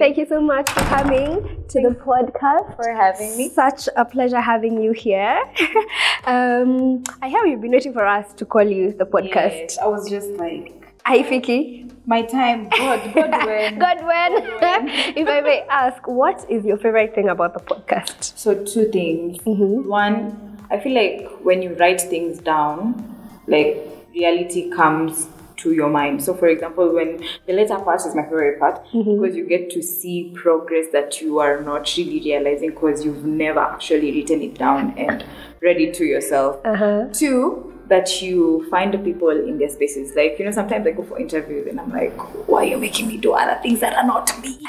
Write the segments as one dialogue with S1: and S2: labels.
S1: Thank you so much for coming to the podcast.
S2: For having me.
S1: Such a pleasure having you here. I hear you've been waiting for us to call you the podcast.
S2: Yes, I was just like,
S1: hi, Fiki.
S2: My time, God when.
S1: God when. If I may ask, what is your favorite thing about the podcast?
S2: So 2 things. One, I feel like when you write things down, like reality comes to your mind. So for example, when the later part is my favorite part, because you get to see progress that you are not really realizing because you've never actually written it down and read it to yourself. 2, that you find the people in their spaces. Like, you know, sometimes I go for interviews and I'm like, why are you making me do other things that are not me? So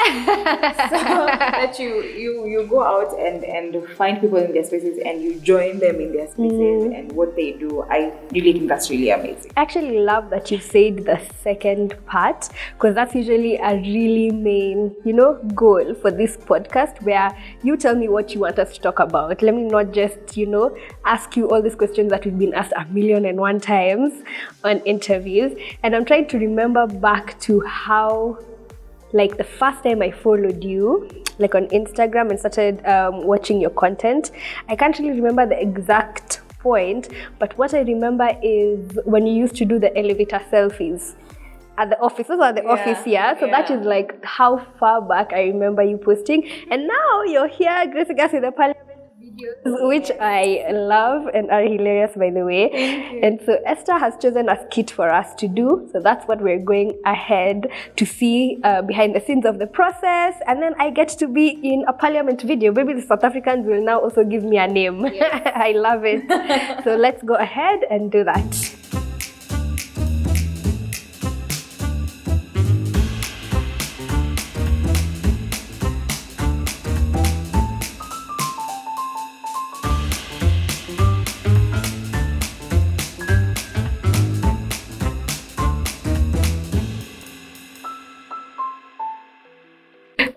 S2: that you go out and find people in their spaces and you join them in their spaces and what they do. I really think that's really amazing.
S1: I actually love that you said the second part, because that's usually a really main, goal for this podcast, where you tell me what you want us to talk about. Let me not just, ask you all these questions that we've been asked 1,000,001 times on interviews. And I'm trying to remember back to how, like, the first time I followed you, like on Instagram, and started watching your content. I can't really remember the exact point, but what I remember is when you used to do the elevator selfies at the office. Those were the office, so that is like how far back I remember you posting. And now you're here gracing us with the parliament videos, which I love and are hilarious, by the way. And so Esther has chosen a skit for us to do, so that's what we're going ahead to see behind the scenes of the process. And then I get to be in a parliament video. Maybe the South Africans will now also give me a name. I love it. So let's go ahead and do that.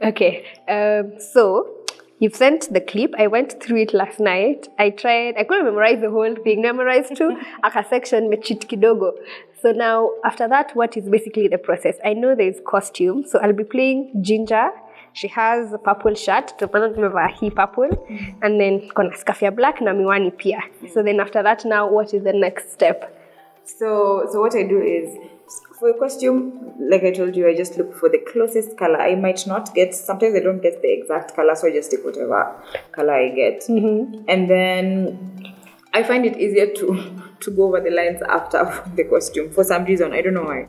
S1: Okay, so you've sent the clip. I went through it last night. I couldn't memorize the whole thing. Memorized to aka section mechit kidogo. So now, after that, what is basically the process? I know there's costume, so I'll be playing Ginger. She has a purple shirt, he purple, and then kona scarf ya black na miwani pia. So then after that, now what is the next step?
S2: So what I do is, for a costume, like I told you, I just look for the closest color. I might not get, sometimes I don't get the exact color, so I just take whatever color I get. And then I find it easier to go over the lines after the costume for some reason. I don't know why.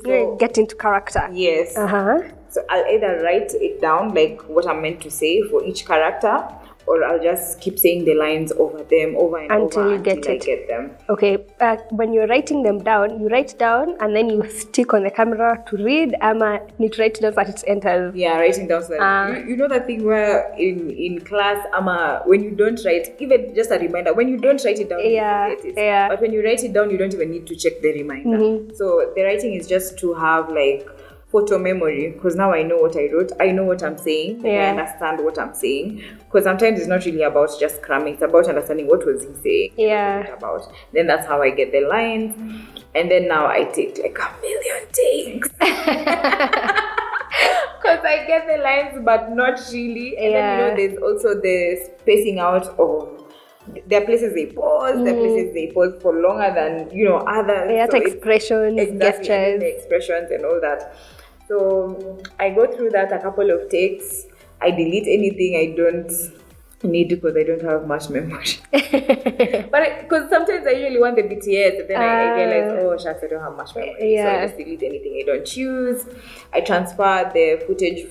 S1: So get into character.
S2: Yes. So I'll either write it down, like what I'm meant to say for each character, or I'll just keep saying the lines over them, over and
S1: until
S2: over
S1: you get
S2: until
S1: it.
S2: I get them.
S1: Okay, when you're writing them down, you write down and then you stick on the camera to read. Need to write it down so that it enters.
S2: Yeah, writing down so that you know that thing where in class, when you don't write, even just a reminder, when you don't write it down, you forget it. But when you write it down, you don't even need to check the reminder. So the writing is just to have like photo memory, because now I know what I wrote, I know what I'm saying, I understand what I'm saying, because sometimes it's not really about just cramming, it's about understanding what was he saying, what was it about. Then that's how I get the lines, and then now I take like 1,000,000 takes because I get the lines but not really. And then there's also the spacing out of, there are places they pause, there are places they pause for longer than others.
S1: So expressions, gestures,
S2: the expressions and all that. So I go through that a couple of takes. I delete anything I don't need because I don't have much memory. But because sometimes I usually want the BTS, and then I realize, shucks, I don't have much memory. So I just delete anything I don't choose. I transfer the footage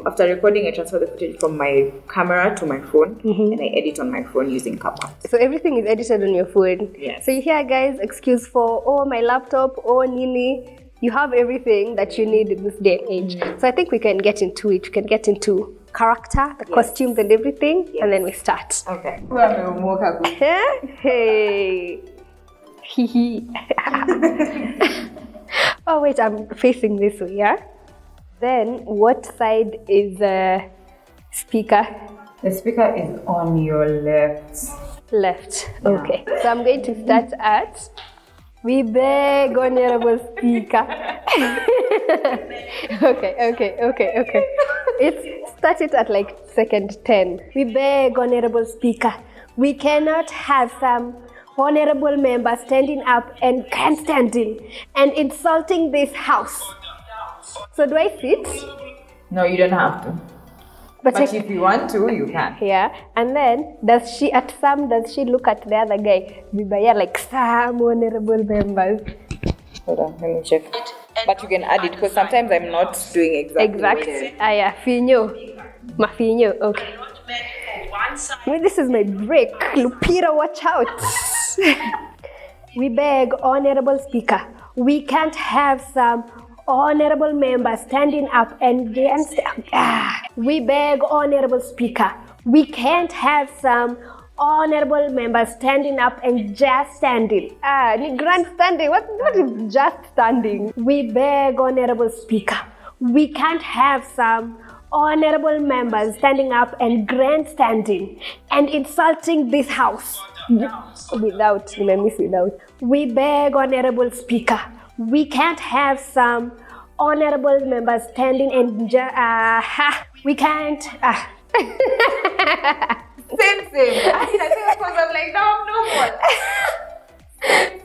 S2: after recording, I transfer the footage from my camera to my phone, and I edit on my phone using CapCut.
S1: So everything is edited on your phone.
S2: Yes.
S1: So you hear, guys, excuse for, my laptop, Nini. You have everything that you need in this day and age. So I think we can get into it. We can get into character, the costumes and everything, and then we start.
S2: Okay.
S1: Hey. Oh, wait, I'm facing this way, yeah? Then what side is the speaker?
S2: The speaker is on your left.
S1: Left. Okay. So I'm going to start at We beg, Honorable Speaker. Okay. It's started at like second 10. We beg, Honorable Speaker. We cannot have some honorable member standing up and grandstanding and insulting this house. So do I sit?
S2: No, you don't have to. But if you want to, you can.
S1: Yeah. And then does she look at the other guy? Vibaya like some honorable members.
S2: Hold on, let me check. But you can add it because sometimes I'm not doing exactly.
S1: Yeah, finyo. Mafinyo. Okay. Well, this is my break. Lupita, watch out. We beg, Honorable Speaker, we can't have some honorable members standing up and against. We beg, Honorable Speaker, we can't have some honorable members standing up and just standing. Grandstanding. What is just standing? We beg, Honorable Speaker, we can't have some honorable members standing up and grandstanding and insulting this house. Without. We beg, Honorable Speaker, we can't have some honorable members standing and we can't.
S2: Same. I think because I'm like, no more.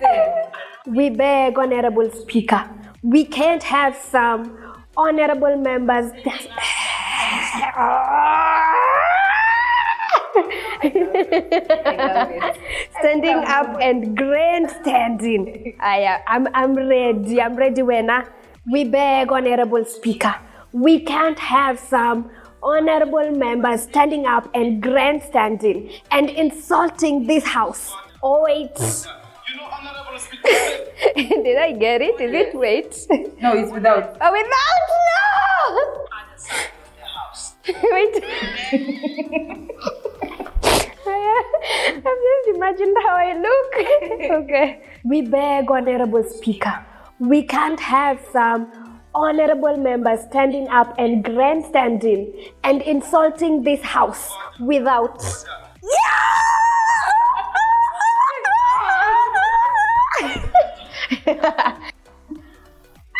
S2: Same.
S1: We beg, Honorable Speaker, we can't have some honorable members standing up and grandstanding. I'm ready when we beg, Honorable Speaker, we can't have some honorable members standing up and grandstanding and insulting this house. Oh wait.
S2: Honorable Speaker.
S1: Did I get it? Is it wait?
S2: No, it's without.
S1: Oh, without? No! Wait. I've just imagined how I look. Okay. We beg, Honorable Speaker, we can't have some honorable members standing up and grandstanding and insulting this house without.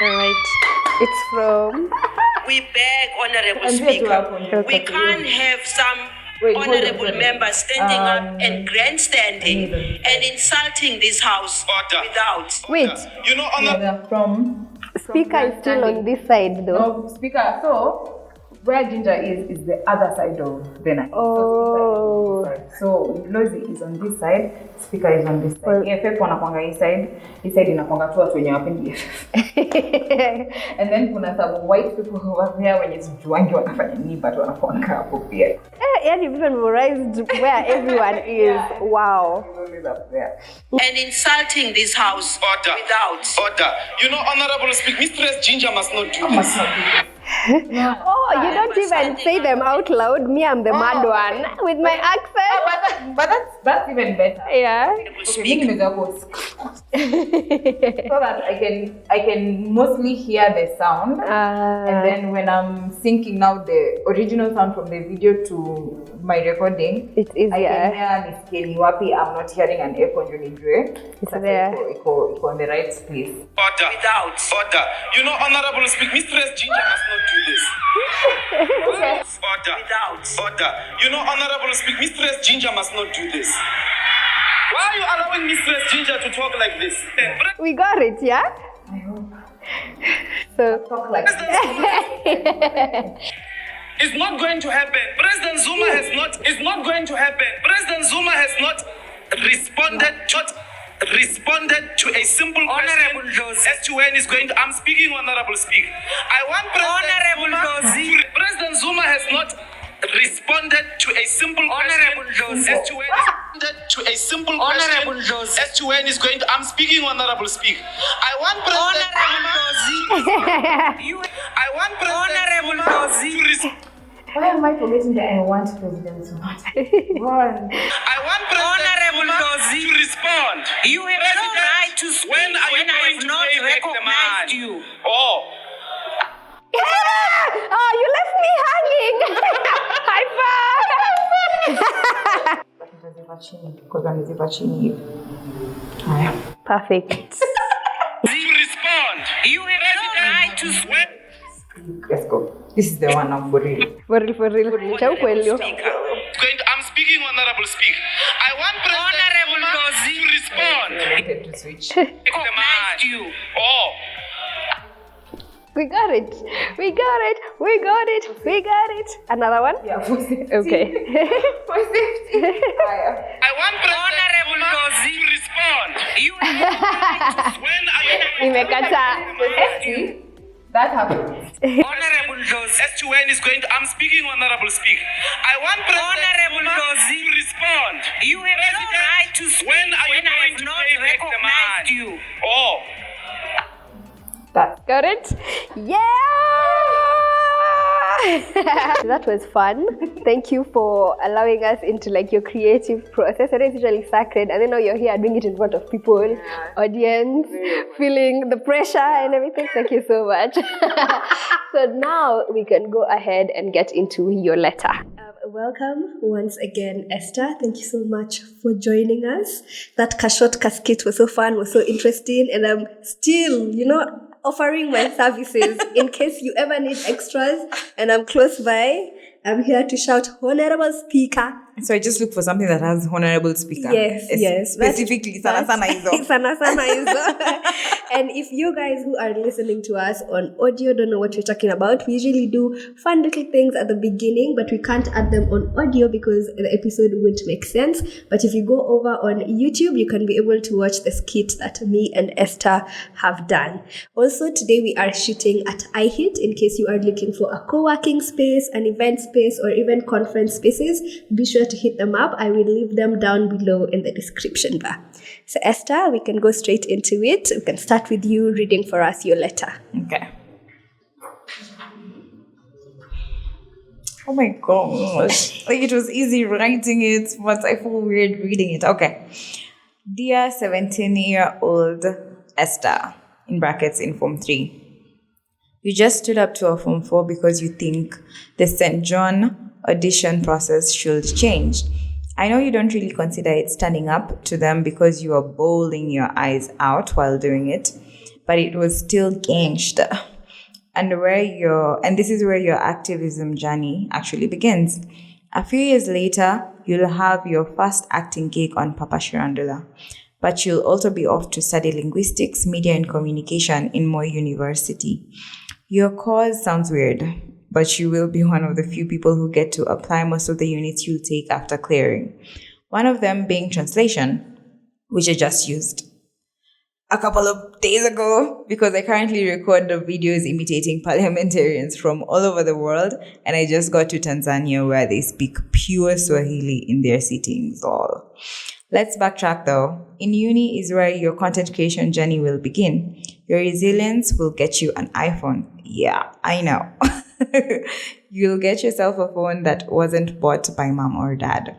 S1: Alright, it's from.
S3: We beg, Honorable Speaker, we can't have some honorable members standing up and grandstanding and insulting this house without.
S1: Wait.
S2: You know, from
S1: Speaker is still on this side though.
S2: No, Speaker. So where Ginger is the other side of the night.
S1: Oh.
S2: So Lozi is on this side, Speaker is on this side. EFF wanakwanga hii side inakwanga tu watu wenye wapendi EFF. And then kuna some white people over there wenye sijuangi wanafanya nini but wanakwanga hapo pia.
S1: Yani even memorized where everyone is. Wow.
S3: And insulting this house without.
S4: Order. You know, Honorable Speaker, Mistress Ginger must not do this.
S1: Oh, you don't even say them out loud. Me, I'm the mad one with my accent.
S2: But that's even better.
S1: Yeah.
S2: Okay, so that I can mostly hear the sound, and then when I'm syncing now the original sound from the video to my recording,
S1: it's easier.
S2: I can hear Niskeni Wapi. I'm not hearing an echo on
S1: It's there.
S2: It's on the right place.
S4: Order.
S3: Without.
S4: Order. You know, Honorable Speaker, Mistress Ginger must not do this. Order.
S3: Without.
S4: Order. You know, Honorable Speaker, Mistress Ginger must not do this. Why are you allowing Mistress Ginger to talk like this?
S1: We got it, yeah?
S2: I hope.
S1: So
S2: Talk like
S4: It's not going to happen. President Zuma has not. It's not going to happen. President Zuma has not responded to a simple
S3: Honorable
S4: question
S3: Josie.
S4: as to when he's going to. I'm speaking, Honorable Speaker. I want President Zuma has not responded to a simple
S3: Honorable
S4: question
S3: Josie.
S4: as to when to a simple
S3: Honorable
S4: question
S3: Josie.
S4: as to when he's going to. I'm speaking, Honorable Speaker. I want President I want President to respond.
S2: Why am I forgetting that I want President Zuma?
S4: I want President to respond.
S3: You have no right to speak
S4: When are you
S3: I
S4: going
S3: have
S4: to
S3: not
S4: pay back the
S3: recognized
S4: man?
S3: you.
S4: Oh.
S1: oh, you left me hanging. High five.
S2: Because I'm
S1: Perfect.
S4: respond. You have no right to swear.
S2: Let's go. This is the one I'm for real.
S1: For real. Chau kwelio.
S4: I'm speaking, Honorable Speaker. I want President to respond.
S2: To switch.
S4: Recognized you. Oh.
S1: We got it. Another one?
S2: Yeah, for safety.
S1: Okay.
S2: For safety.
S4: I want President to respond. You when are you
S1: Nimekata.
S2: That happens.
S4: Honorable STN is going to. I'm speaking, Honorable Speaker. I want President to respond. You have no right to speak when are you going to pay back the man? Oh.
S1: Got it? Yeah! That was fun. Thank you for allowing us into like your creative process. It is usually sacred, and then now you're here doing it in front of people, audience, feeling the pressure and everything. Thank you so much. So now we can go ahead and get into your letter. Welcome once again, Esther. Thank you so much for joining us. That short casket was so fun, was so interesting, and I'm still, offering my services in case you ever need extras and I'm close by. I'm here to shout Honorable Speaker.
S2: So I just look for something that has Honorable Speaker.
S1: Yes.
S2: Specifically, sana izo.
S1: And if you guys who are listening to us on audio don't know what we're talking about, we usually do fun little things at the beginning, but we can't add them on audio because the episode wouldn't make sense. But if you go over on YouTube, you can be able to watch the skit that me and Esther have done. Also, today we are shooting at iHit in case you are looking for a co-working space, an event space, or even conference spaces. Be sure to hit them up. I will leave them down below in the description bar. So Esther, we can go straight into it. We can start with you reading for us your letter.
S2: Okay. Oh my gosh. Like it was easy writing it, but I feel weird reading it. Okay. Dear 17-year-old Esther, in brackets in Form 3. You just stood up to a Form 4 because you think the St. John audition process should change. I know you don't really consider it standing up to them because you are bawling your eyes out while doing it, but it was still gangsta. And this is where your activism journey actually begins. A few years later, you'll have your first acting gig on Papa Shirandula, but you'll also be off to study linguistics, media and communication in Moi University. Your cause sounds weird, but you will be one of the few people who get to apply most of the units you'll take after clearing. One of them being translation, which I just used a couple of days ago because I currently record the videos imitating parliamentarians from all over the world, and I just got to Tanzania where they speak pure Swahili in their sittings. Let's backtrack though. In uni is where your content creation journey will begin. Your resilience will get you an iPhone. Yeah, I know. You'll get yourself a phone that wasn't bought by mom or dad.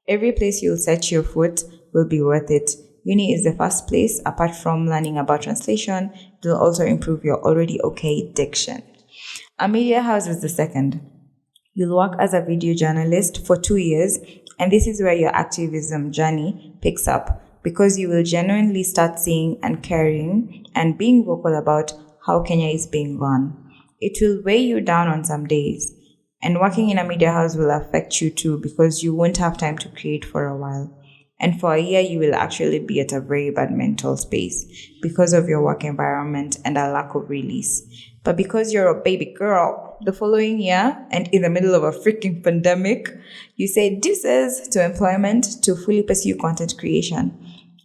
S2: Every place you'll set your foot will be worth it. Uni is the first place. Apart from learning about translation, it will also improve your already okay diction. A media house is the second. You'll work as a video journalist for 2 years, and this is where your activism journey picks up because you will genuinely start seeing and caring and being vocal about how Kenya is being run. It will weigh you down on some days, and working in a media house will affect you too because you won't have time to create for a while. And for a year, you will actually be at a very bad mental space because of your work environment and a lack of release. But because you're a baby girl, the following year, and in the middle of a freaking pandemic, you say deuces to employment to fully pursue content creation.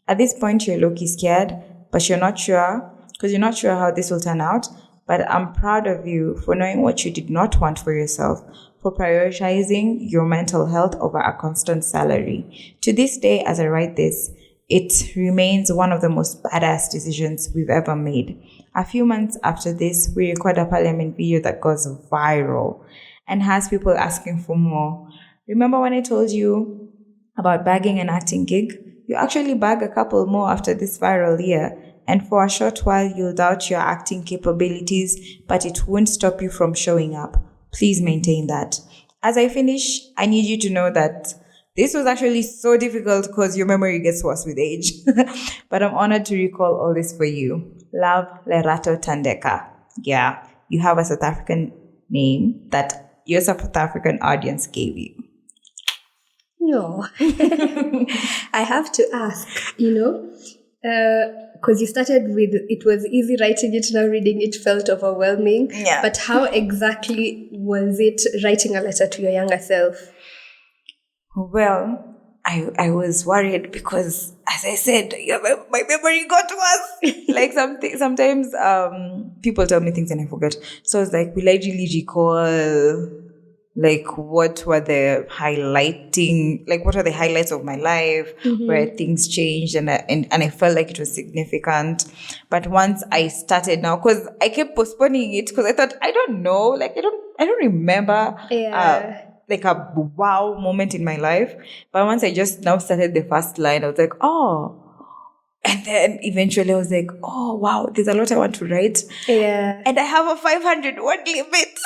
S2: At this point, you're low-key scared, but you're not sure how this will turn out. But I'm proud of you for knowing what you did not want for yourself, for prioritizing your mental health over a constant salary. To this day, as I write this, it remains one of the most badass decisions we've ever made. A few months after this, we record a parliament video that goes viral and has people asking for more. Remember when I told you about bagging an acting gig? You actually bag a couple more after this viral year. And for a short while, you'll doubt your acting capabilities, but it won't stop you from showing up. Please maintain that. As I finish, I need you to know that this was actually so difficult because your memory gets worse with age. But I'm honored to recall all this for you. Love Lerato Tandeka. Yeah, you have a South African name that your South African audience gave you.
S1: No. I have to ask, because you started with, it was easy writing it, now reading it felt overwhelming.
S2: Yeah.
S1: But how exactly was it writing a letter to your younger self?
S2: Well, I was worried because, as I said, my memory got worse. Like sometimes people tell me things and I forget. So I was like, will I really recall, like, what were the highlights of my life, where things changed, and I felt like it was significant. But once I started now, because I kept postponing it, because I thought, I don't know, like, I don't remember.
S1: Yeah.
S2: Like a wow moment in my life. But once I just now started the first line, I was like, oh. And then eventually I was like, oh, wow, there's a lot I want to write.
S1: Yeah.
S2: And I have a 500-word limit.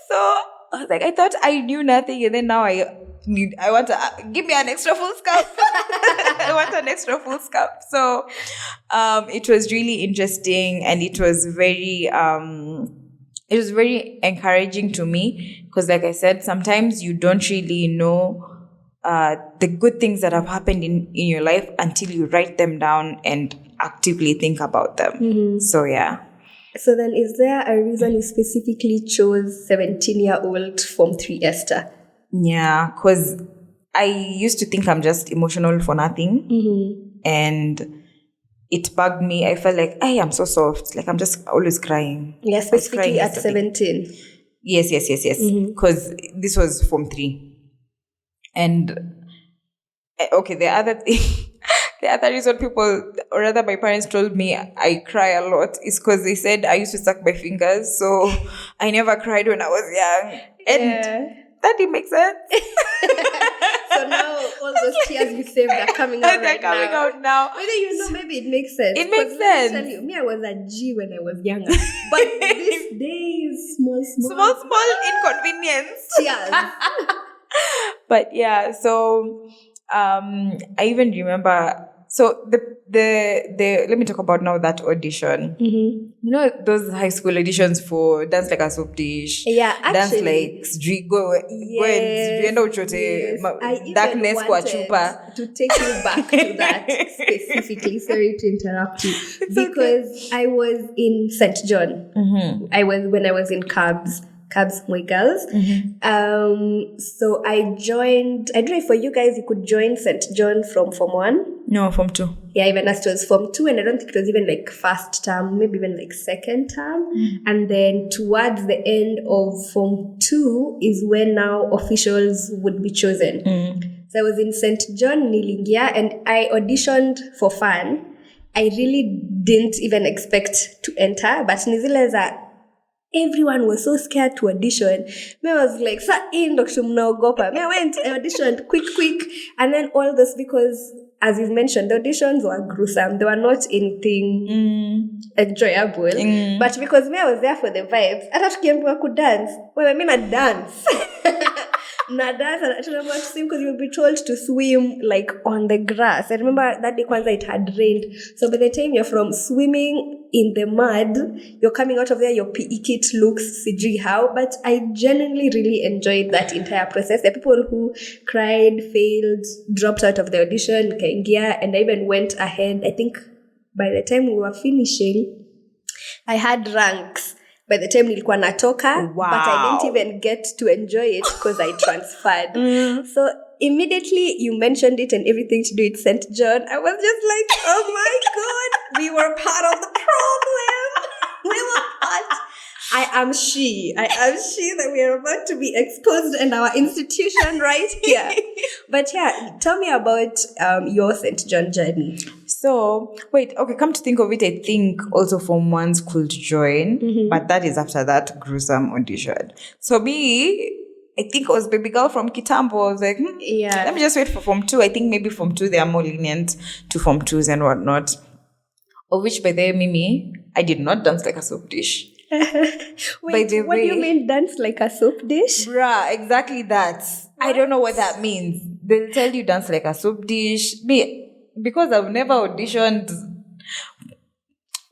S2: So I was like, I thought I knew nothing. And then now I want to, give me an extra full scope. I want an extra full scope. So it was really interesting, and it was very encouraging to me, because, like I said, sometimes you don't really know the good things that have happened in your life until you write them down and actively think about them. So, yeah.
S1: So then, is there a reason you specifically chose 17-year-old Form 3 Esther?
S2: Yeah, because I used to think I'm just emotional for nothing. And it bugged me. I felt like, hey, I'm so soft. Like, I'm just always crying.
S1: Yeah, specifically at 17.
S2: Yes. Because this was Form 3. And, okay, the other reason people, or rather my parents told me I cry a lot is because they said I used to suck my fingers. So I never cried when I was young. And that didn't make sense.
S1: So now all those tears you saved are coming out
S2: They're coming out now.
S1: Whether maybe it makes sense.
S2: It makes sense.
S1: Let me tell you, me, I was a G when I was younger. But these days, small
S2: inconvenience.
S1: Tears.
S2: But yeah, so I even remember. So the let me talk about now that audition. You know those high school auditions for Dance Like a Soap Dish.
S1: Yeah,
S2: Dance
S1: actually.
S2: Like go and darkness kwa chupa.
S1: To take you back to that specifically. Sorry to interrupt you, because I was in St. John. When I was in Cabs Moi Girls. So I joined. I don't know if for you guys you could join St. John from Form 1.
S2: No, Form 2.
S1: Yeah, even as it was Form 2, and I don't think it was even like first term, maybe even like second term. And then towards the end of Form 2 is when now officials would be chosen. So I was in St. John Nilingia, and I auditioned for fun. I really didn't even expect to enter, but Nizileza, everyone was so scared to audition. Me, I was like, sa in Dr. Mnaogopa. Me, I went, I auditioned quick. And then all this, because as you've mentioned, the auditions were gruesome. They were not anything enjoyable. But because me, I was there for the vibes. I thought I could dance. Well, I mean, I dance. Na dance, and I don't know what to swim, because you'll be told to swim like on the grass. I remember that day Kwanzaa it had rained. So by the time you're from swimming in the mud, you're coming out of there, your PE kit looks sijui how. But I genuinely really enjoyed that entire process. There are people who cried, failed, dropped out of the audition, kaingia, and I even went ahead. I think by the time we were finishing, I had ranks. By the time nilikuwa natoka, but I didn't even get to enjoy it because I transferred. So immediately you mentioned it and everything to do with St. John, I was just like, oh my God, we were part of the problem. We were part. I am she that we are about to be exposed in our institution right here. But yeah, tell me about your St. John journey.
S2: So, wait, okay, come to think of it, I think also Form 1s could join, but that is after that gruesome audition. So me, I think I was baby girl from Kitambo. I was like, let me just wait for Form 2. I think maybe Form 2, they are more lenient to Form 2s and whatnot. Of which, by the way, Mimi, I did not dance like a soap dish.
S1: Wait, what do you mean dance like a soap dish?
S2: Bruh, exactly that. What? I don't know what that means. They'll tell you dance like a soap dish. Me, because I've never auditioned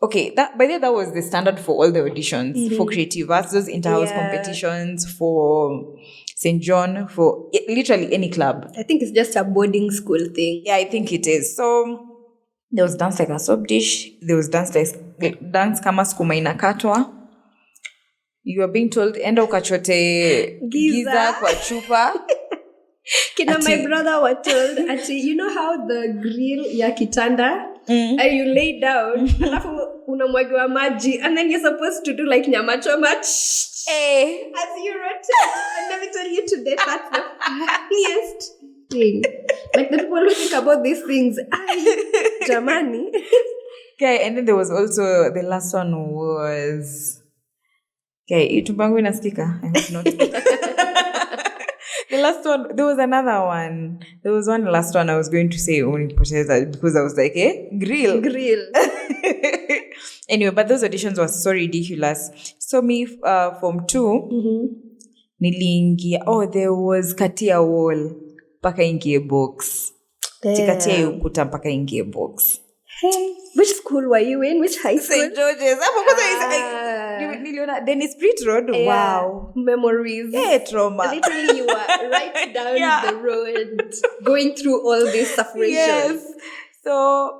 S2: okay, that by the way, that was the standard for all the auditions for creative arts, those inter-house competitions, for St. John, for literally any club.
S1: I think it's just a boarding school thing.
S2: Yeah, I think it is. So there was dance like a soap dish. There was dance kama skuma inakatwa. You are being told enda ukachote giza kwa chupa.
S1: My brother was told, you know how the grill ya kitanda, you lay down, alafu unamwagiwa maji, and then you're supposed to do like nyama choma as you rotate. And let me tell you today, that's the funniest thing. Like the people who think about these things, Jamani.
S2: Okay, and then there was also, the last one was, okay, itubangu inasikika? I hope not. The last one, there was another one. There was one last one I was going to say because I was like, grill. Anyway, but those auditions were so ridiculous. So me, Form 2, nilingia, there was katia wall, paka ingie box. Katia ukuta paka ingie box.
S1: Hey, which school were you in? Which high school?
S2: St. George's. Dennis Street Road. Wow.
S1: Memories.
S2: Yeah, trauma.
S1: Literally, you were right down the road, going through all these separations.
S2: Yes. So,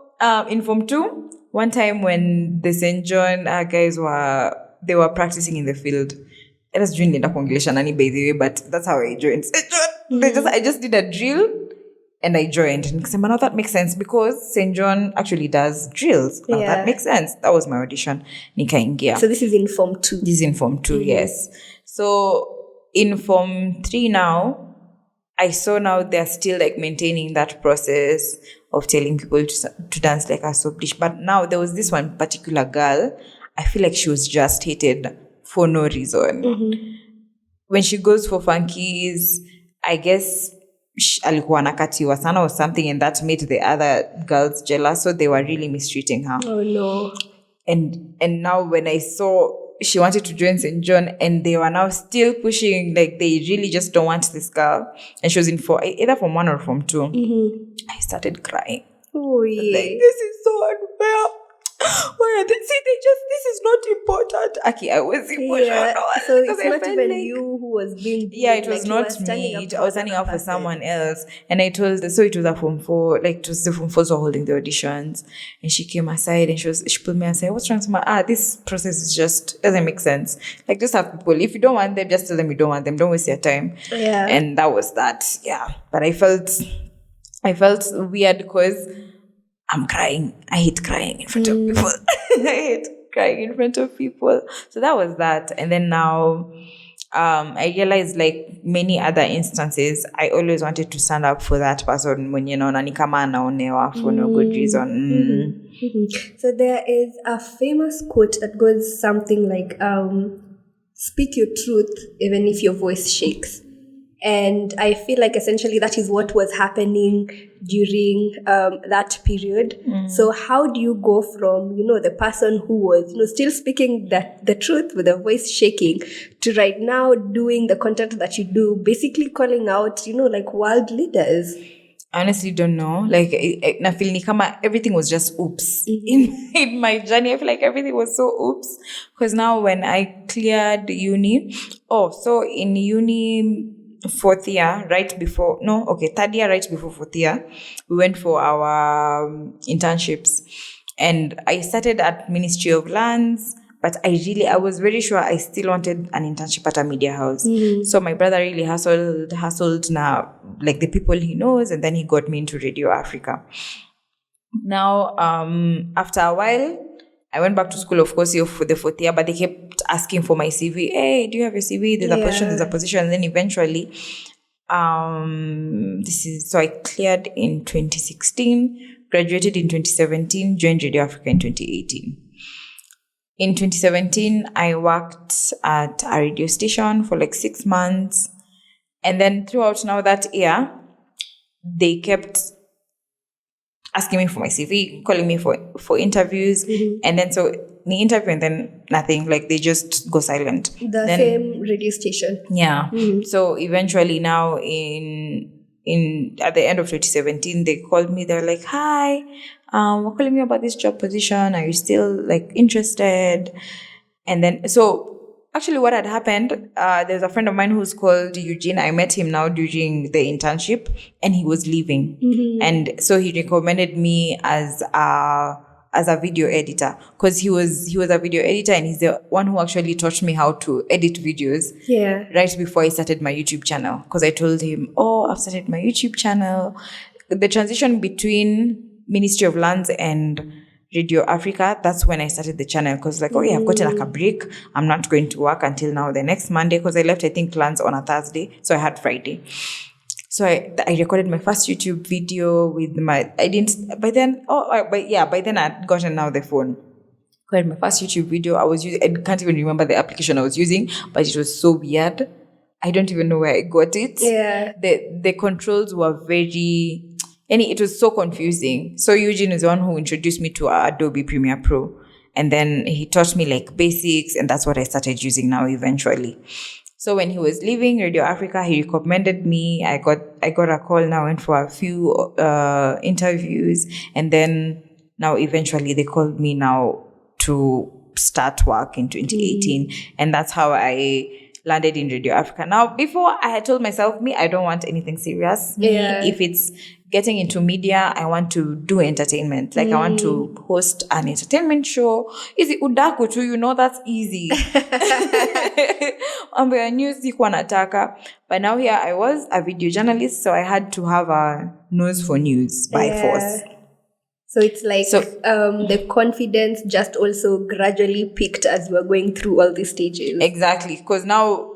S2: in Form 2, one time when the St. John guys they were practicing in the field. It was during the congregation, by the way, but that's how I joined St. John. I just did a drill. And I joined. And now that makes sense because St. John actually does drills. Now that makes sense. That was my audition. Nikaingia.
S1: So this is in Form 2.
S2: This is in Form 2, yes. So in Form 3 now, I saw now they're still like maintaining that process of telling people to dance like a soap dish. But now there was this one particular girl. I feel like she was just hated for no reason. When she goes for funkies, I guess alikuwa anakatiwa sana or something, and that made the other girls jealous, so they were really mistreating her.
S1: Oh no.
S2: And now when I saw she wanted to join St. John and they were now still pushing, like they really just don't want this girl, and she was in either Form 1 or Form 2, I started crying.
S1: Oh yeah.
S2: Like, this is so unfair. Why are they this is not important. Aki, I was emotional.
S1: Yeah. So it's not even you who was being
S2: it was not me. I was standing up for someone else. And I told so it was a Form 4, like it was the Form 4s were holding the auditions. And she came aside and she pulled me aside. What's wrong with my this process is just doesn't make sense. Like just have people. If you don't want them, just tell them you don't want them. Don't waste your time.
S1: Yeah.
S2: And that was that. Yeah. But I felt weird because I'm crying. I hate crying in front of people. I hate crying in front of people. So that was that. And then now, I realized like many other instances, I always wanted to stand up for that person when, nani kama anaonewa for no good reason.
S1: So there is a famous quote that goes something like, speak your truth even if your voice shakes. And I feel like essentially that is what was happening during that period. So how do you go from, the person who was, still speaking the truth with a voice shaking to right now doing the content that you do, basically calling out, like world leaders?
S2: I honestly don't know. Like, I feel like everything was just oops. In my journey, I feel like everything was so oops. Because now when I cleared uni, so in uni, third year, right before fourth year, we went for our internships. And I started at Ministry of Lands, but I was very sure I still wanted an internship at a media house. So my brother really hustled now, like the people he knows, and then he got me into Radio Africa. Now, after a while, I went back to school, of course, for the fourth year, but they kept asking for my CV. Hey, do you have a CV? There's a position. And then eventually, so I cleared in 2016, graduated in 2017, joined Radio Africa in 2018. In 2017, I worked at a radio station for like 6 months. And then throughout now that year, they kept asking me for my CV, calling me for interviews. And then so the interview and then nothing, like they just go silent.
S1: Same radio station.
S2: Yeah. So eventually now in at the end of 2017, they called me. They were like, "Hi, we're calling you about this job position. Are you still like interested?" And then, so actually what had happened, there's a friend of mine who's called Eugene. I met him now during the internship, and he was leaving. And so he recommended me as a video editor, because he was a video editor, and he's the one who actually taught me how to edit videos right before I started my YouTube channel. Because I told him, I've started my YouTube channel. The transition between Ministry of Lands and Radio Africa, that's when I started the channel, because like, I've gotten like a break. I'm not going to work until now the next Monday, because I left, I think, Lands on a Thursday, so I had Friday. So I recorded my first YouTube video with by then I'd gotten now the phone. I recorded my first YouTube video. I can't even remember the application I was using, but it was so weird. I don't even know where I got it.
S1: Yeah.
S2: The controls were it was so confusing. So Eugene is the one who introduced me to Adobe Premiere Pro. And then he taught me like basics, and that's what I started using now eventually. So when he was leaving Radio Africa, he recommended me. I got a call now, went for a few interviews, and then now eventually they called me now to start work in 2018. And that's how I landed in Radio Africa. Now, before I had told myself, I don't want anything serious. If it's getting into media, I want to do entertainment. Like I want to host an entertainment show. Easy udaku too, that's easy. But now here I was a video journalist, so I had to have a nose for news by force.
S1: So it's like the confidence just also gradually picked as you were going through all these stages.
S2: Exactly, because now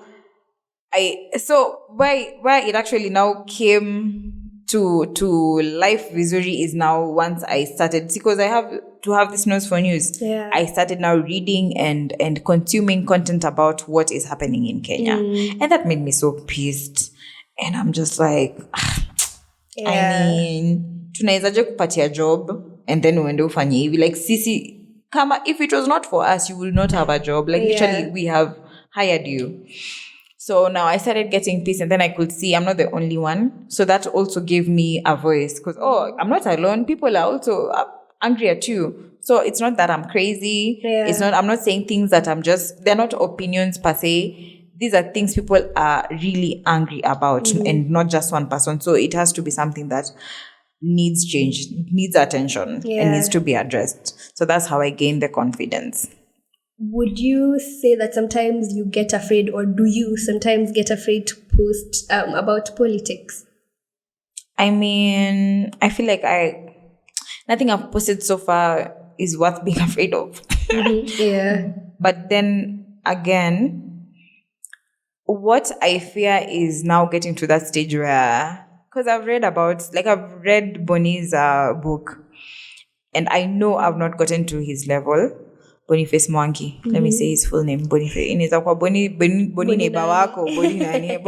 S2: where it actually now came to life visually is now once I started, because I have to have this nose for news.
S1: Yeah. I
S2: started now reading and consuming content about what is happening in Kenya. And that made me so pissed. And I'm just like, I mean, tunaizaje kupatia job and then uende ufanye hivi, like sisi kama if it was not for us you will not have a job, like literally we have hired you. So now I started getting pissed, and then I could see I'm not the only one, so that also gave me a voice, because I'm not alone, people are also angry at you. So it's not that I'm crazy. I'm not saying things that they're not opinions per se. These are things people are really angry about, and not just one person. So it has to be something that needs change, needs attention, and needs to be addressed. So that's how I gained the confidence.
S1: Would you say that sometimes you get afraid, or do you sometimes get afraid to post about politics?
S2: I mean, I feel like nothing I've posted so far is worth being afraid of.
S1: Yeah.
S2: But then again, what I fear is now getting to that stage where, because I've read Bonnie's book, and I know I've not gotten to his level. Boniface Mwangi. Let me say his full name. Boniface. Inaweza kwa Boni neighbor wako, Boni nani,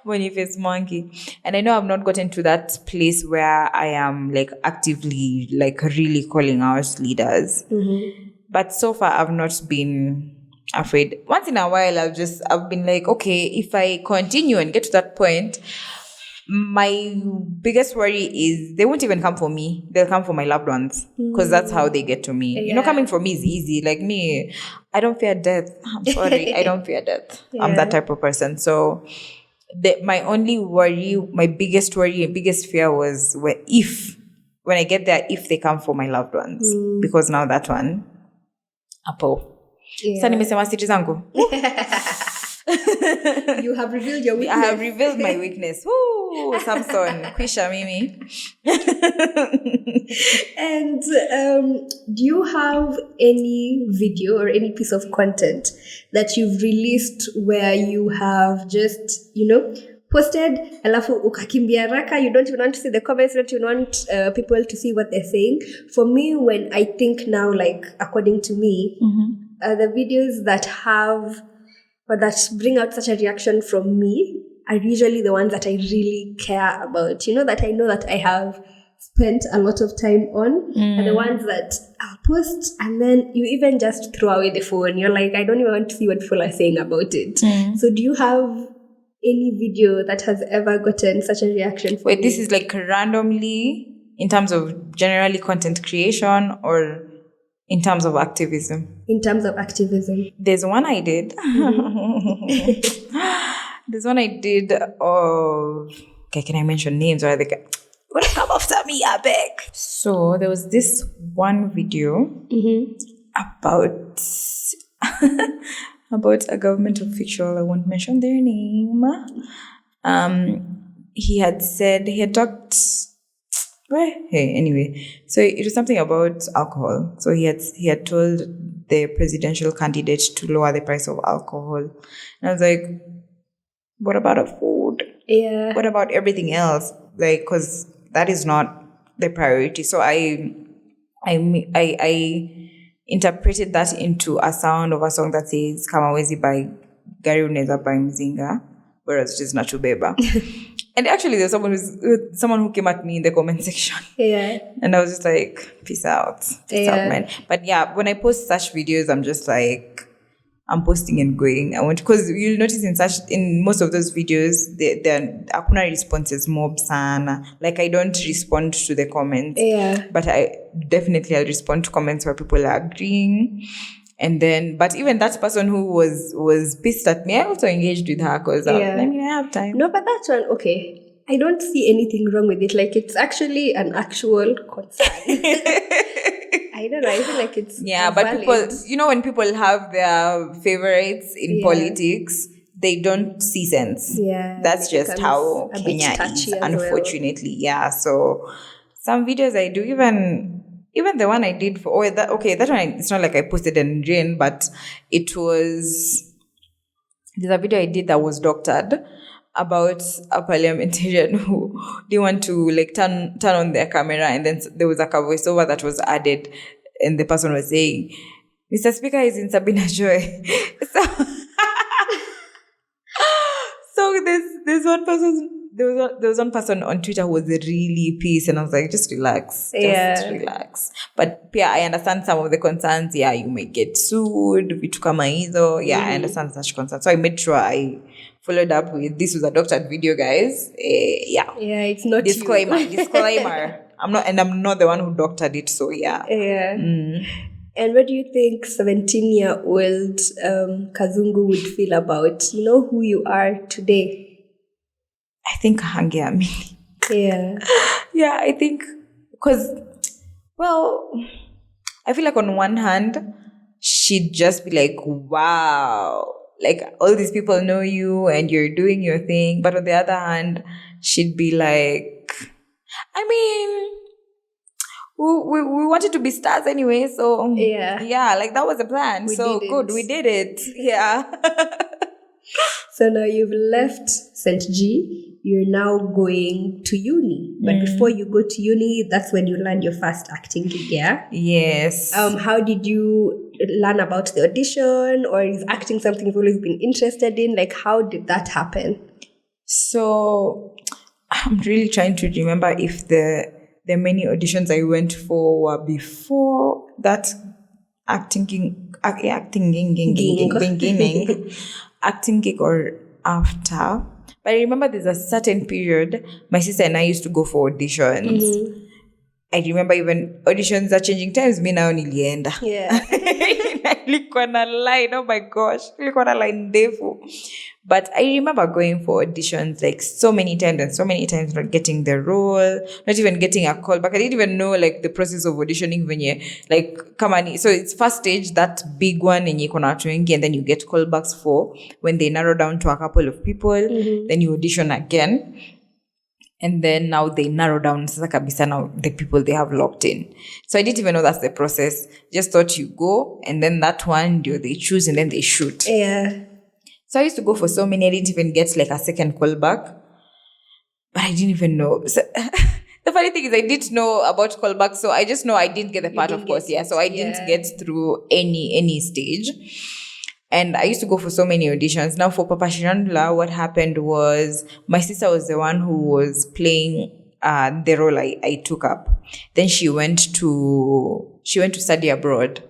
S2: Boniface Mwangi. And I know I've not gotten to that place where I am like actively like really calling out leaders. But so far I've not been afraid. Once in a while I've been like, okay, if I continue and get to that point, my biggest worry is they won't even come for me. They'll come for my loved ones, because that's how they get to me. You know, coming for me is easy. Like me, I don't fear death. I'm sorry, I don't fear death. I'm that type of person. So my only worry, my biggest worry and biggest fear was when I get there, if they come for my loved ones. Because now that one, Apo. Sasa nimesema siri zangu.
S1: You have revealed your weakness.
S2: I have revealed my weakness. Woo, Samson, kwisha mimi.
S1: And do you have any video or any piece of content that you've released where you have just, posted, alafu ukakimbia raka, you don't even want to see the comments, you don't even want people to see what they're saying? For me, when I think now, like, according to me, the videos that have or that bring out such a reaction from me are usually the ones that I really care about, that I know that I have spent a lot of time on, and the ones that I'll post and then you even just throw away the phone. You're like, I don't even want to see what people are saying about it. So do you have any video that has ever gotten such a reaction from
S2: Wait, this is like randomly in terms of generally content creation or in terms of activism?
S1: In terms of activism.
S2: There's one I did. There's one I did of... Okay, can I mention names or are they... What come after me, I beg? So there was this one video about about a government official. I won't mention their name. He had talked. Well, hey, anyway. So it was something about alcohol. So he had told the presidential candidate to lower the price of alcohol, and I was like, what about a food?
S1: Yeah.
S2: What about everything else? Like, because that is not the priority. So I interpreted that into a sound of a song that says Kamawezi by Gari Uneza by Mzinga, whereas it is Nachubeba. And actually there's someone who came at me in the comment section.
S1: Yeah.
S2: And I was just like, peace out. Peace out, man. But yeah, when I post such videos, I'm just like, I'm posting and going. Because you'll notice in most of those videos, there are hakuna responses mob sana. Like I don't respond to the comments.
S1: Yeah.
S2: But I'll respond to comments where people are agreeing. And then, but even that person who was pissed at me, I also engaged with her because I have time.
S1: No, but that's one, okay. I don't see anything wrong with it. Like, it's actually an actual concern. I don't know. I feel like it's
S2: but
S1: valid.
S2: people, when people have their favorites in politics, they don't see sense.
S1: Yeah.
S2: That's just how Kenya is, unfortunately. Well. Yeah. So some videos I do, even the one I did for that one, it's not like I posted and ran, but it was, there's a video I did that was doctored about a parliamentarian who didn't want to like turn on their camera, and then there was like a voiceover that was added, and the person was saying, Mr. Speaker is in Sabina Joy. So there's one person. There was one person on Twitter who was really pissed, and I was like, just relax. Just relax. But yeah, I understand some of the concerns. Yeah, you may get sued. Vitu kama hizo. Yeah, I understand such concerns. So I made sure I followed up with, this was a doctored video, guys. Yeah,
S1: it's not
S2: disclaimer.
S1: You.
S2: Disclaimer. I'm not the one who doctored it. So yeah.
S1: Yeah. And what do you think 17-year-old Kazungu would feel about, who you are today?
S2: I think hangeamini.
S1: Yeah.
S2: Yeah, I think because, I feel like on one hand, she'd just be like, wow, like all these people know you and you're doing your thing. But on the other hand, she'd be like, I mean, we wanted to be stars anyway. So yeah, like that was the plan. We did it. Yeah.
S1: So now you've left St. G. You're now going to uni. But before you go to uni, that's when you learn your first acting gig, yeah?
S2: Yes.
S1: How did you learn about the audition? Or is acting something you've always been interested in? Like, how did that happen?
S2: So, I'm really trying to remember if the many auditions I went for were before that acting gig or after. But I remember there's a certain period my sister and I used to go for auditions. I remember even auditions are changing times. Me now nilienda.
S1: Yeah.
S2: Nilikuwa na line. Oh my gosh. Nilikuwa na line ndefu. But I remember going for auditions like so many times not getting the role, not even getting a call back. I didn't even know like the process of auditioning when you like come on. So it's first stage, that big one, and then you get callbacks for when they narrow down to a couple of people, then you audition again. And then now they narrow down now the people they have locked in. So I didn't even know that's the process. Just thought you go and then that one they choose and then they shoot.
S1: Yeah.
S2: So I used to go for so many. I didn't even get like a second callback. But I didn't even know. So, the funny thing is I didn't know about callback. So I just know I didn't get the part, of course. Yeah. So I didn't get through any stage. And I used to go for so many auditions. Now for Papa Shirandula, what happened was my sister was the one who was playing the role I took up. Then she went to study abroad.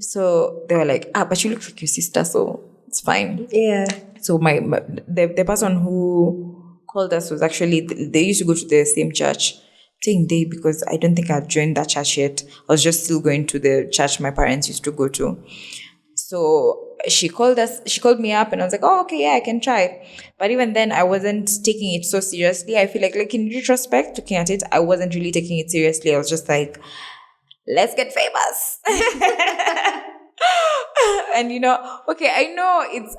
S2: So they were like, but you look like your sister, so it's fine.
S1: Yeah.
S2: So the person who called us was actually, they used to go to the same church. Saying they because I don't think I'd joined that church yet. I was just still going to the church my parents used to go to. So she called me up and I was like, oh, okay, yeah, I can try. But even then, I wasn't taking it so seriously. I feel like in retrospect, looking at it, I wasn't really taking it seriously. I was just like, let's get famous. And okay, I know it's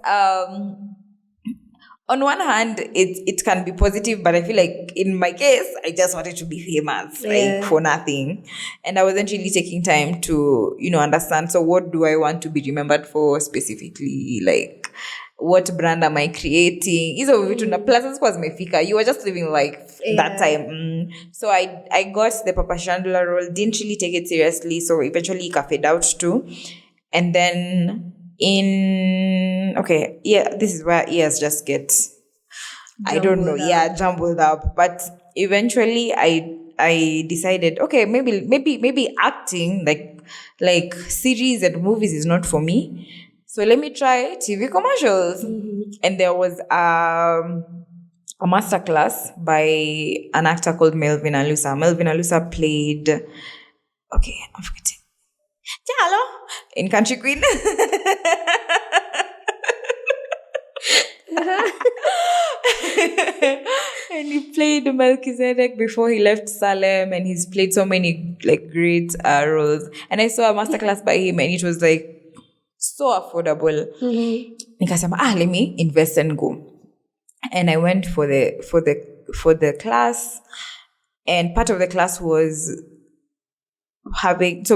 S2: on one hand, it can be positive, but I feel like in my case, I just wanted to be famous, like for nothing. And I wasn't really taking time to, understand. So what do I want to be remembered for specifically? Like, what brand am I creating? Plus, was my fika. You were just living life that time. So I got the Papa Chandler role, didn't really take it seriously. So eventually it faded out too. And then this is where years just get, jumbled up. But eventually I decided, okay, maybe acting like series and movies is not for me. So let me try TV commercials. And there was a masterclass by an actor called Melvin Alusa. Melvin Alusa played, okay, I'm forgetting. Hello, in Country Queen. And he played Melchizedek before he left Salem, and he's played so many great roles. And I saw a masterclass by him, and it was so affordable. Let me invest and go. And I went for the class, and part of the class was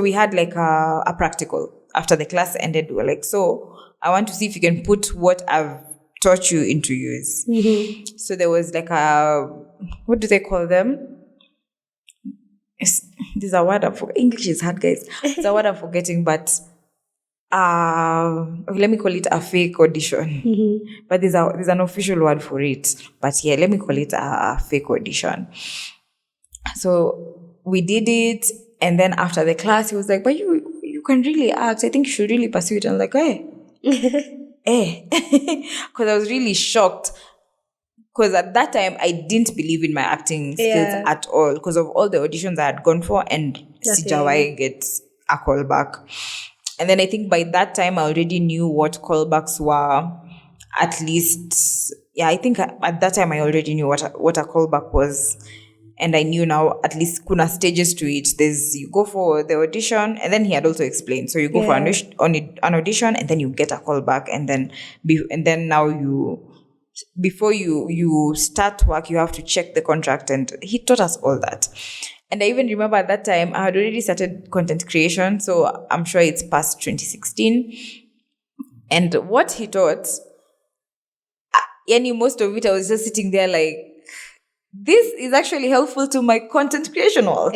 S2: we had a practical after the class ended. We were like, so I want to see if you can put what I've taught you into use. So there was what do they call them? There's a word English is hard, guys. There's a word I'm forgetting, but let me call it a fake audition. But there's an official word for it. But yeah, let me call it a fake audition. So we did it. And then after the class, he was like, but you can really act. I think you should really pursue it. I'm like, because I was really shocked. Because at that time, I didn't believe in my acting skills at all. Because of all the auditions I had gone for, and Sijawai gets a callback. And then I think by that time, I already knew what callbacks were. At least, I think at that time, I already knew what a callback was. And I knew now at least kuna stages to it. You go for the audition, and then he had also explained. So you go for an audition, and then you get a call back, and then now before you start work, you have to check the contract, and he taught us all that. And I even remember at that time I had already started content creation, so I'm sure it's past 2016. And what he taught, most of it I was just sitting there like, this is actually helpful to my content creation world.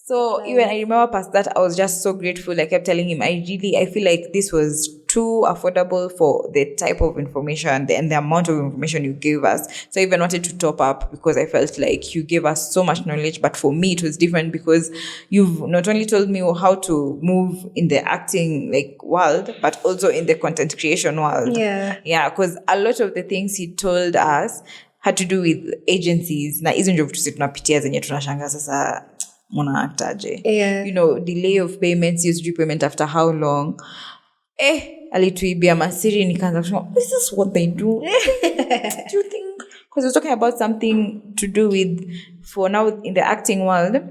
S2: So even I remember past that, I was just so grateful. I kept telling him, I feel like this was too affordable for the type of information and the amount of information you gave us. So I even wanted to top up because I felt like you gave us so much knowledge. But for me, it was different because you've not only told me how to move in the acting world, but also in the content creation world. Because a lot of the things he told us had to do with agencies. Na hizo ndio vitu sisi tunapitia zenye tunashanga sasa mwana actaje. Delay of payments, used payment after how long. Alituibia masiri nikaanza kusema, is this what they do? Do you think? Because we're talking about something to do with, for now in the acting world,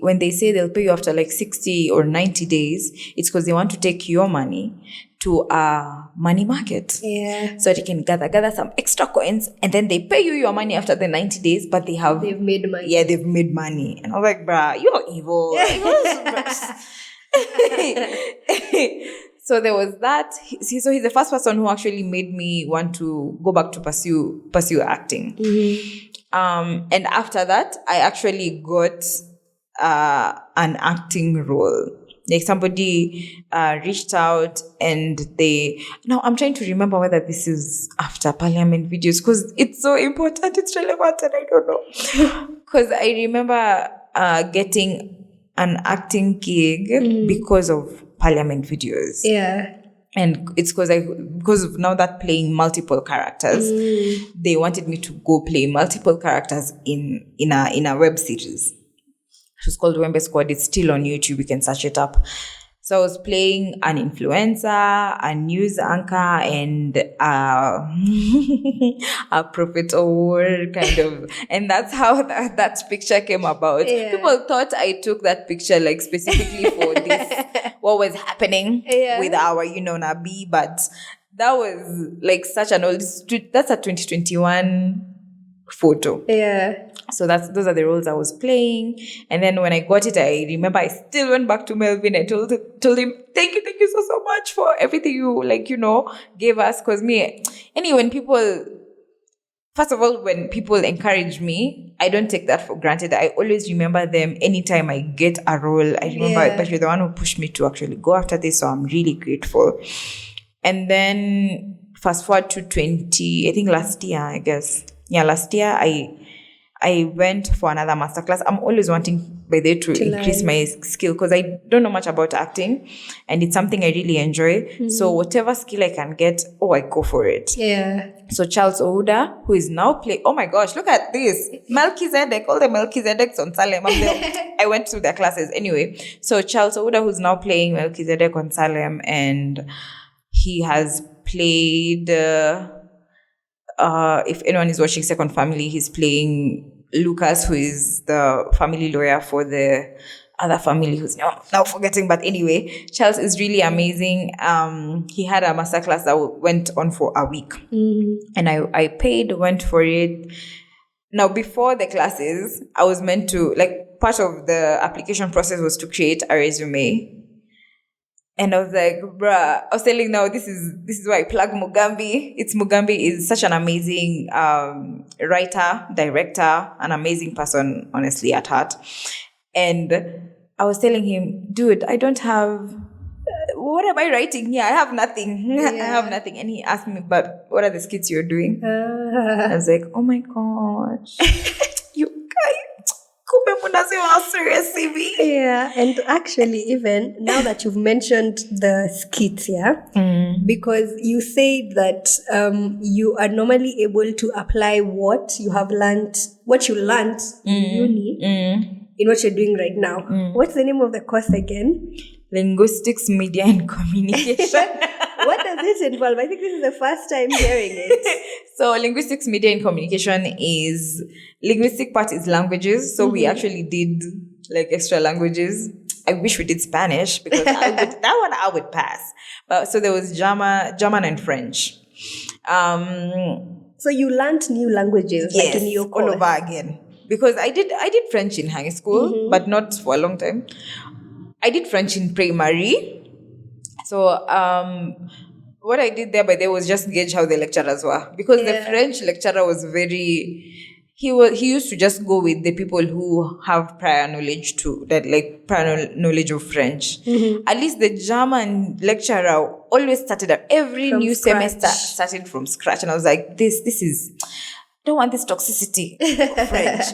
S2: when they say they'll pay you after 60 or 90 days, it's because they want to take your money to a money market. So they can gather some extra coins, and then they pay you your money after the 90 days, but they've made money. Yeah, they've made money. And I was like, bruh, you're evil. So there was that. So he's the first person who actually made me want to go back to pursue acting. And after that, I actually got an acting role. Somebody reached out, and now I'm trying to remember whether this is after Parliament videos, because it's so important, it's relevant, and I don't know. Because I remember getting an acting gig because of Parliament videos. And it's because of now that playing multiple characters, they wanted me to go play multiple characters in a web series. It was called Wembe Squad. It's still on YouTube. You can search it up. So I was playing an influencer, a news anchor, and a prophet award kind of. And that's how that picture came about. Yeah. People thought I took that picture like specifically for this, what was happening with our, Nabi. But that was like such an old, that's a 2021 photo. Yeah. So those are the roles I was playing. And then when I got it, I remember I still went back to Melvin. I told him, thank you so much for everything you, gave us. Because first of all, when people encourage me, I don't take that for granted. I always remember them anytime I get a role. I remember, but you're the one who pushed me to actually go after this. So I'm really grateful. And then fast forward to last year, I guess. Yeah, last year I went for another masterclass. I'm always wanting, by the way, to increase my skill because I don't know much about acting and it's something I really enjoy. Mm-hmm. So whatever skill I can get, I go for it. Yeah. So Charles Ouda, who is now playing, oh my gosh, look at this. Melchizedek, all the Melchizedeks on Salem. I went through their classes anyway. So Charles Ouda, who's now playing Melchizedek on Salem, and he has played... if anyone is watching Second Family, he's playing Lucas, who is the family lawyer for the other family who's now forgetting. But anyway, Charles is really amazing. He had a masterclass that went on for a week. Mm-hmm. And I paid, went for it. Now, before the classes, I was meant to, part of the application process was to create a resume. And I was like, bruh, I was telling now, this is why I plug Mugambi. Mugambi is such an amazing writer, director, an amazing person, honestly, at heart. And I was telling him, dude, I don't have, what am I writing here? I have nothing. Yeah. I have nothing. And he asked me, but what are the skits you're doing? I was like, oh my gosh. You guys.
S1: Yeah, and actually, even now that you've mentioned the skits, because you say that you are normally able to apply what you learned in uni in what you're doing right now. What's the name of the course again?
S2: Linguistics, Media and Communication.
S1: What does this involve? I think this is the first time hearing it.
S2: So linguistics, media and communication linguistic part is languages. So we actually did extra languages. I wish we did Spanish because I would pass. But so there was German and French.
S1: So you learned new languages in your course?
S2: All over again. Because I did French in high school, but not for a long time. I did French in primary. So what I did there, was just gauge how the lecturers were. Because the French lecturer was he used to just go with the people who have prior knowledge prior knowledge of French. Mm-hmm. At least the German lecturer always started out, every new semester started from scratch. And I was like, this is... I don't want this toxicity of French.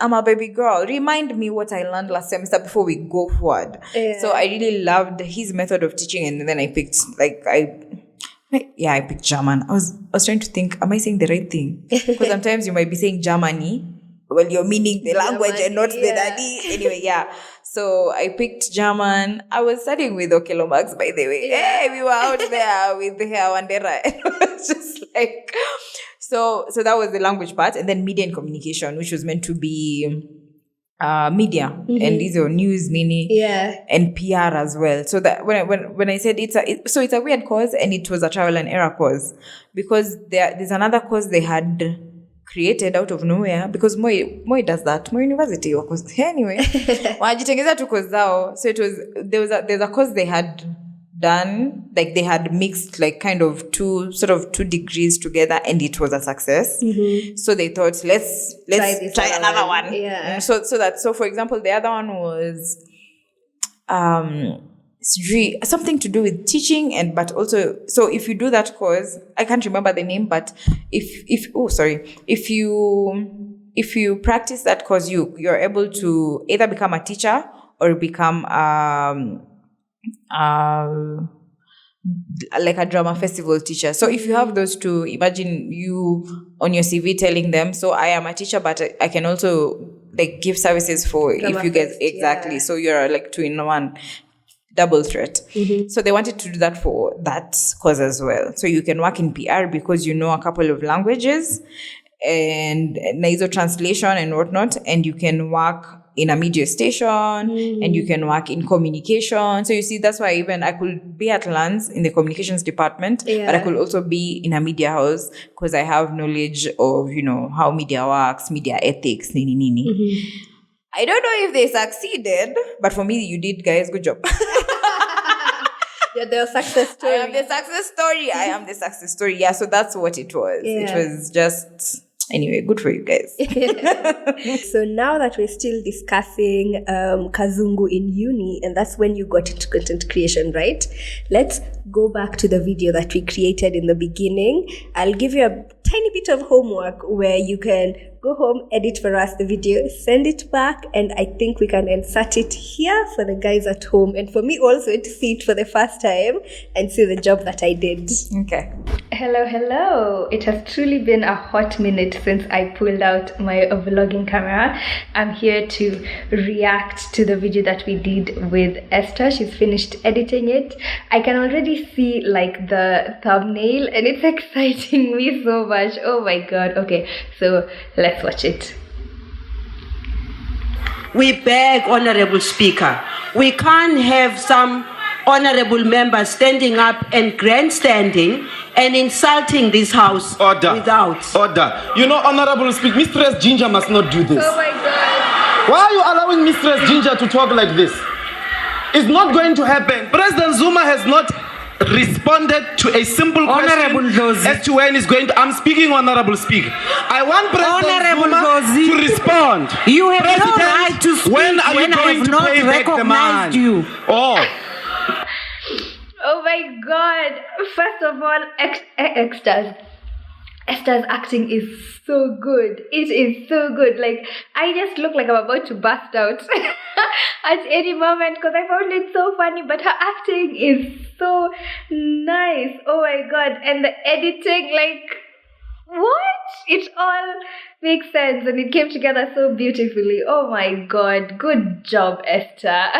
S2: I'm a baby girl. Remind me what I learned last semester before we go forward. Yeah. So I really loved his method of teaching, and then I picked I picked German. I was trying to think, am I saying the right thing? Because sometimes you might be saying Germany while you're meaning the language and not the daddy. Anyway, So I picked German. I was studying with Okelo Max, by the way. Yeah. Hey, we were out there with the hair Wandera. It was just So that was the language part, and then media and communication, which was meant to be media and these are news, and PR as well. So that when I said it's a weird course, and it was a trial and error course because there's another course they had created out of nowhere because Moi does that. Moi University anyway. Wajitengeza tu course zao. So there's a course they had done, they had mixed kind of two degrees together, and it was a success. So they thought let's try another one. Yeah. So for example, the other one was something to do with teaching, but also, so if you do that course, I can't remember the name, but if you practice that course, you're able to either become a teacher or become like a drama festival teacher. So if you have those two, imagine you on your CV telling them, so I am a teacher, but I can also like give services for drama if you get exactly. Yeah. So you're like 2-in-1, double threat. So they wanted to do that for that cause as well. So you can work in PR because you know a couple of languages and nasal translation and whatnot, and you can work in a media station and you can work in communication. So you see, that's why even I could be at Lance in the communications department, but I could also be in a media house because I have knowledge of, you know, how media works, media ethics, nini. I don't know if they succeeded, but for me, you did, guys. Good job.
S1: You're the success story.
S2: I am the success story. Yeah, so that's what it was. It was just... Anyway, good for you guys.
S1: So now that we're still discussing Kazungu in uni, and that's when you got into content creation, right? Let's go back to the video that we created in the beginning. I'll give you a tiny bit of homework where you can go home, edit for us the video, send it back, and I think we can insert it here for the guys at home and for me also to see it for the first time and see the job that I did.
S2: Okay.
S5: Hello. It has truly been a hot minute since I pulled out my vlogging camera. I'm here to react to the video that we did with Esther. She's finished editing it. I can already see like the thumbnail and it's exciting me so much. Oh my god. Okay, so let's watch it.
S3: We beg, Honorable Speaker, we can't have some honorable members standing up and grandstanding and insulting this house without.
S6: Order. You know, Honorable Speaker, Mistress Ginger must not do this.
S5: Oh my god.
S6: Why are you allowing Mistress Ginger to talk like this? It's not going to happen. President Zuma has not responded to a simple question as to when he's going to... I'm speaking, Honorable Speaker. I want President Zuma to respond.
S3: You have no right to speak
S6: when are you going to pay back the man?
S3: You.
S5: Oh my god. First of all, Esther's acting is so good. It is so good. Like, I just look like I'm about to burst out at any moment because I found it so funny. But her acting is so nice. Oh my god. And the editing, like, what? It all makes sense and it came together so beautifully. Oh my god. Good job, Esther.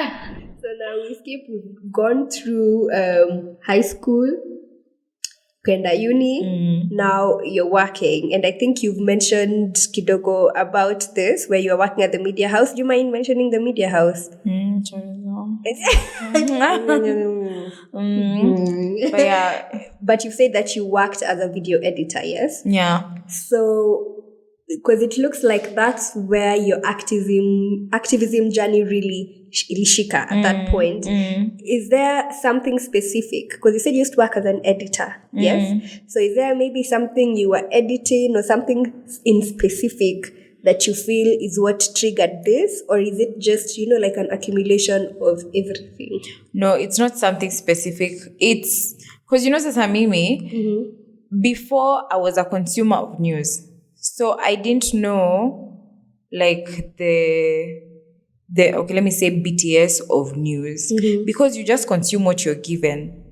S1: So now we've gone through high school, Kenda uni, now you're working. And I think you've mentioned kidogo about this, where you're working at the media house. Do you mind mentioning the media house? But you said that you worked as a video editor, yes?
S2: Yeah.
S1: So, because it looks like that's where your activism journey really ilishika at that point. Is there something specific? Because you said you used to work as an editor, yes? So is there maybe something you were editing or something in specific that you feel is what triggered this? Or is it just, you know, like an accumulation of everything?
S2: No, it's not something specific. It's because, you know, Sasamimi, before I was a consumer of news. So I didn't know like the okay, let me say BTS of news, because you just consume what you're given.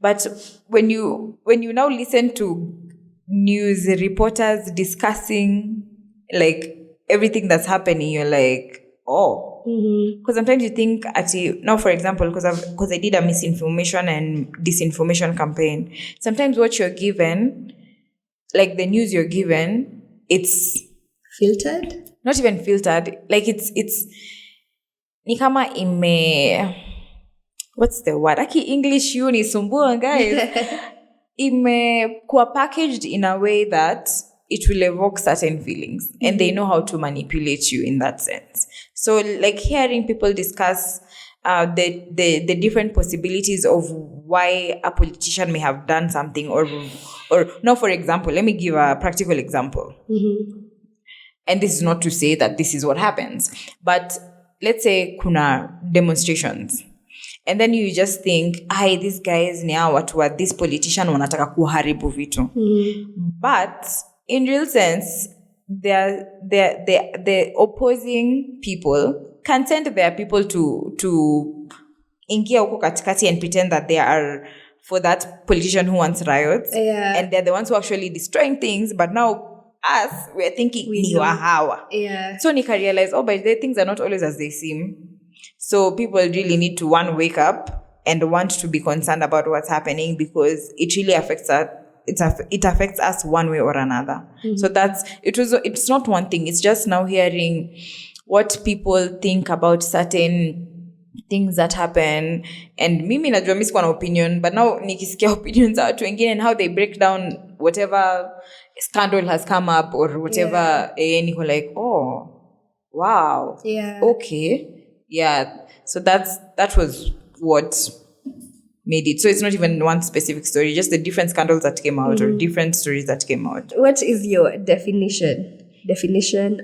S2: But when you now listen to news reporters discussing like everything that's happening, you're like, oh, because sometimes you think now, for example, because I did a misinformation and disinformation campaign. Sometimes what you're given, like the news you're given, it's
S1: filtered. Not
S2: even filtered. Like it's ni kama what's the word? Aki English uni sumbua, guys. Imekuwa packaged in a way that it will evoke certain feelings, and they know how to manipulate you in that sense. So like hearing people discuss the different possibilities of why a politician may have done something or no, for example, let me give a practical example. And this is not to say that this is what happens, but let's say kuna demonstrations, and then you just think, these guys ni watu wa this politician wanataka kuharibu vitu. But in real sense, the opposing people can send their people to ingia huko katikati and pretend that they are for that politician who wants riots.
S1: Yeah.
S2: And they're the ones who are actually destroying things. But now us, we're thinking, ni wahawa.
S1: Yeah.
S2: So Nika realized, but things are not always as they seem. So people really need to, one, wake up and want to be concerned about what's happening, because it really affects us. It affects us one way or another. So it's not one thing. It's just now hearing what people think about certain things that happen. And mimi najua mimi sikuwa na opinion, but now nikisikia opinions za watu wengine and how they break down whatever scandal has come up or whatever, niko like, oh, wow.
S1: Yeah.
S2: Okay. Yeah. So that was what made it. So it's not even one specific story, just the different scandals that came out or different stories that came out.
S1: What is your definition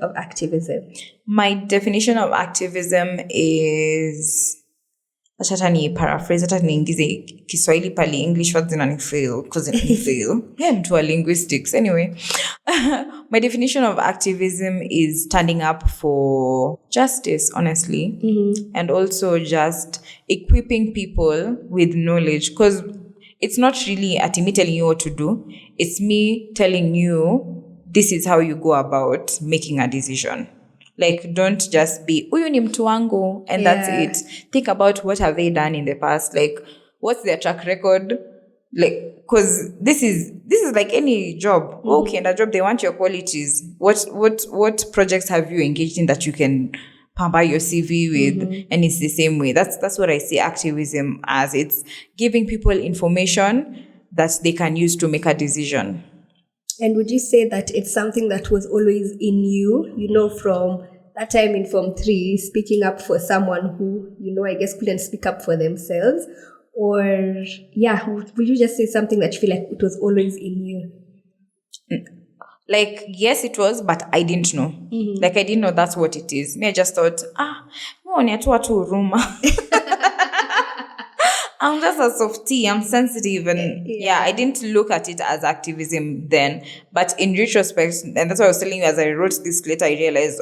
S1: of activism?
S2: My definition of activism is, acha ni paraphrase, acha niingize Kiswahili pali, English words zinanifail because zinanifail. Yeah, I'm to a linguistics. Anyway, my definition of activism is standing up for justice, honestly, and also just equipping people with knowledge, because it's not really ati me telling you what to do. It's me telling you this is how you go about making a decision. Like, don't just be, uyu ni mtu wangu, and that's it. Think about what have they done in the past. Like, what's their track record? Like, because this is like any job. Okay, and a job, they want your qualities. What projects have you engaged in that you can pamper your CV with? And it's the same way. That's what I see activism as. It's giving people information that they can use to make a decision.
S1: And would you say that it's something that was always in you, from that time in Form 3, speaking up for someone who, I guess couldn't speak up for themselves? Or, would you just say something that you feel like it was always in you?
S2: Like, yes, it was, but I didn't know. Like, I didn't know that's what it is. Me, I just thought, I'm just a softie, I'm sensitive, and I didn't look at it as activism then. But in retrospect, and that's what I was telling you, as I wrote this letter, I realized,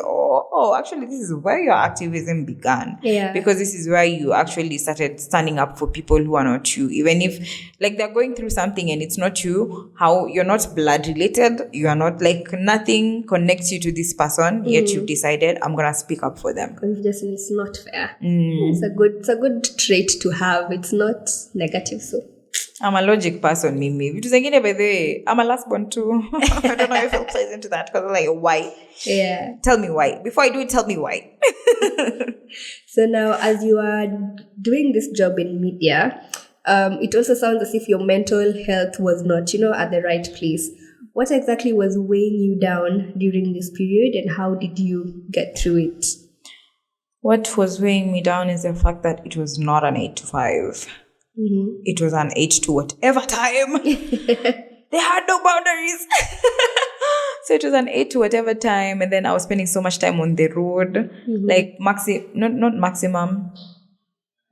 S2: actually, this is where your activism began.
S1: Yeah.
S2: Because this is where you actually started standing up for people who are not you. Even if, like, they're going through something and it's not you, how you're not blood related, you are not, like, nothing connects you to this person, yet you've decided, I'm going to speak up for them.
S1: Because it's not fair. It's a good trait to have. It's not negative, so.
S2: I'm a logic person, Mimi. By the way, I'm a last born too. I don't know if it plays into that, because I'm like, why?
S1: Yeah.
S2: Tell me why. Before I do it, tell me why.
S1: So now, as you are doing this job in media, it also sounds as if your mental health was not, at the right place. What exactly was weighing you down during this period, and how did you get through it?
S2: What was weighing me down is the fact that it was not an 8 to 5. It was an 8 to whatever time. They had no boundaries. So it was an 8 to whatever time, and then I was spending so much time on the road, like not maximum,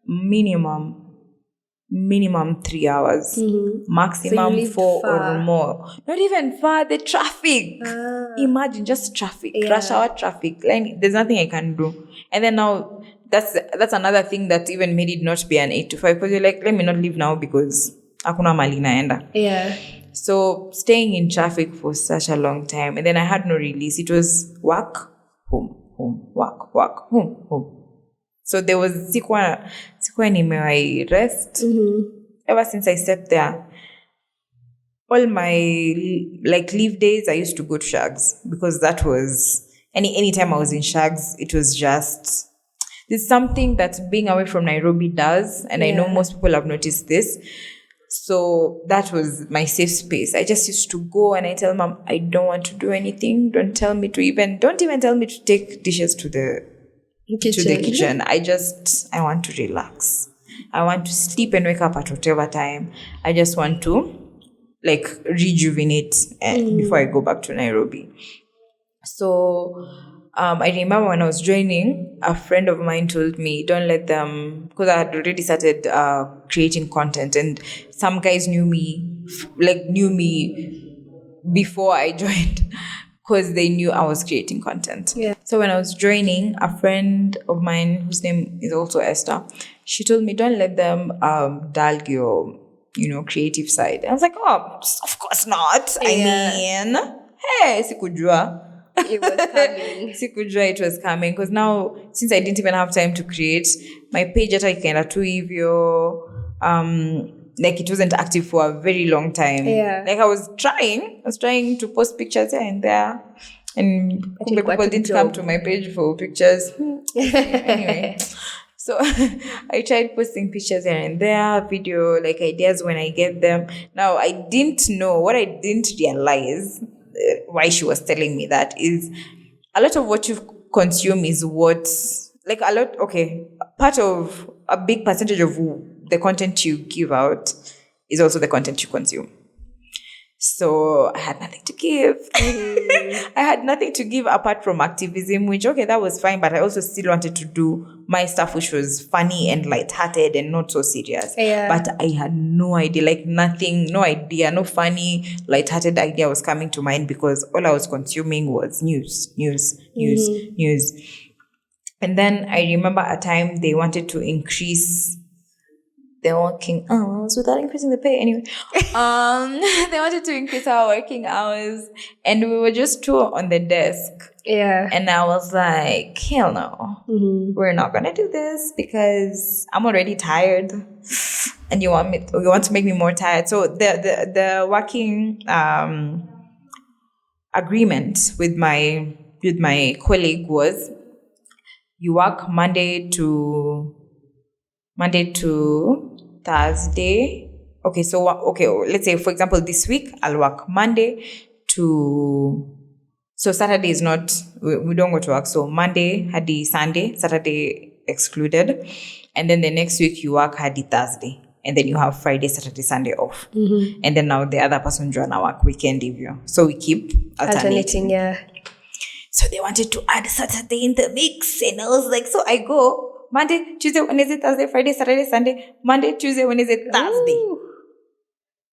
S2: minimum 3 hours, maximum so 4 far. Or more. Not even far. The traffic. Imagine just traffic, rush hour traffic. Like, there's nothing I can do. And then now that's another thing that even made it not be an 8 to 5, because you're like, let me not leave now because hakuna mali naenda. Yeah. So staying in traffic for such a long time, and then I had no release. It was work, home, work, home. So there was sikuwa nimewai rest. Ever since I stepped there, all my leave days I used to go to Shags, because that was any time I was in Shags, it was just, there's something that being away from Nairobi does, and I know most people have noticed this. So that was my safe space. I just used to go and I tell Mom, I don't want to do anything. Don't even tell me to take dishes to the kitchen. I want to relax. I want to sleep and wake up at whatever time. I just want to rejuvenate before I go back to Nairobi. So I remember when I was joining, a friend of mine told me, don't let them, because I had already started creating content, and some guys knew me before I joined, because they knew I was creating content. Yeah. So when I was joining, a friend of mine, whose name is also Esther, she told me, don't let them dulg creative side. I was like, oh, of course not. I mean, hey, sikujua.
S1: It was coming.
S2: Sikujua it was coming. Because now, since I didn't even have time to create, my page hata ikaenda tu hivyo. Like it wasn't active for a very long time.
S1: Yeah.
S2: Like I was trying to post pictures here and there. And people didn't come to my page for pictures. Anyway. So I tried posting pictures here and there, video, like ideas when I get them. Now, what I didn't realize, why she was telling me that, is a lot of what you consume is a big percentage of the content you give out is also the content you consume. So I had nothing to give. I had nothing to give apart from activism, which, that was fine, but I also still wanted to do my stuff, which was funny and lighthearted and not so serious.
S1: Yeah.
S2: But I had no idea, no funny, lighthearted idea was coming to mind because all I was consuming was news. And then I remember a time they wanted to increase the working hours without increasing the pay. Anyway, they wanted to increase our working hours, and we were just two on the desk.
S1: Yeah.
S2: And I was like, hell no, we're not gonna do this because I'm already tired, and you want to make me more tired. So the working agreement with my colleague was, you work Monday to Thursday. Okay, let's say, for example, this week I'll work Monday to... So Saturday is not... We don't go to work. So Monday, hadi Sunday, Saturday excluded. And then the next week you work hadi Thursday. And then you have Friday, Saturday, Sunday off. Mm-hmm. And then now the other person join our work weekend review. So we keep alternating.
S1: Yeah.
S2: So they wanted to add Saturday in the mix. And I was like, so I go... Monday, Tuesday, Wednesday, Thursday, Friday, Saturday, Sunday. Monday, Tuesday, Wednesday, Thursday.
S1: Ooh.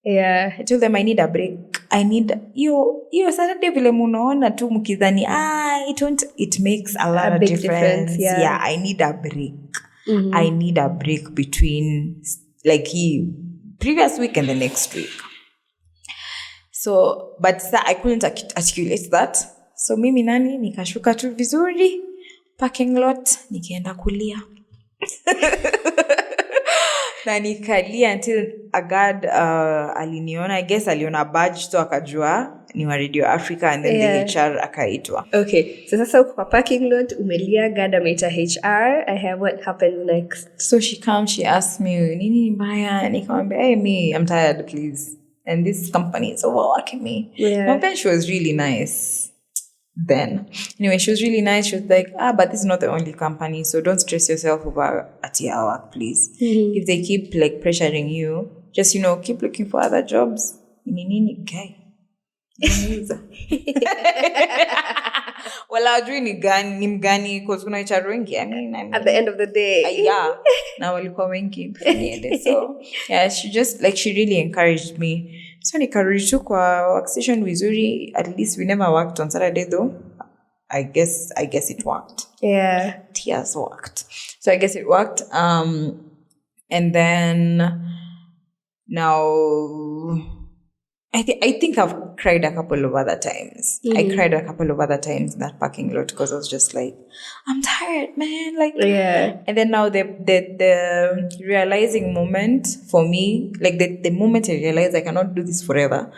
S1: Yeah.
S2: I told them I need a break. I need yo Saturday vile munaona tu mkidhani it makes a lot of difference. Yeah, I need a break. Mm-hmm. I need a break between previous week and the next week. So, but I couldn't articulate that. So mimi nikashuka tu vizuri. Parking lot, nikaenda kulia. Na nikalia until a guard aliniona, I guess aliona badge, so akajua ni wa Radio Africa, and then the HR akaitwa.
S1: Okay, so sasa kwa parking lot, umelia, guard ameita HR. I have what happened next.
S2: So she comes, she asked me, nini mbaya? Nikamwambia, hey, I'm tired, please. And this company is overworking me.
S1: Yeah.
S2: No, then she was really nice. Then anyway, she was really nice. She was like, but this is not the only company, so don't stress yourself over at your work, please. Mm-hmm. If they keep pressuring you, just keep looking for other jobs. Guy. Well, I'll doing ni mgani because kuna HR wengi. I mean
S1: at the end of the day,
S2: yeah, na walikuwa wengi. So yeah, she really encouraged me. So nikarudi tu kwa workstation vizuri. At least we never worked on Saturday though. I guess it worked.
S1: Yeah.
S2: Tears worked. So I guess it worked. And then now I think I've cried a couple of other times. Mm-hmm. I cried a couple of other times in that parking lot because I was just like, I'm tired, man.
S1: Yeah.
S2: And then now the realizing moment for me, the moment I realized I cannot do this forever,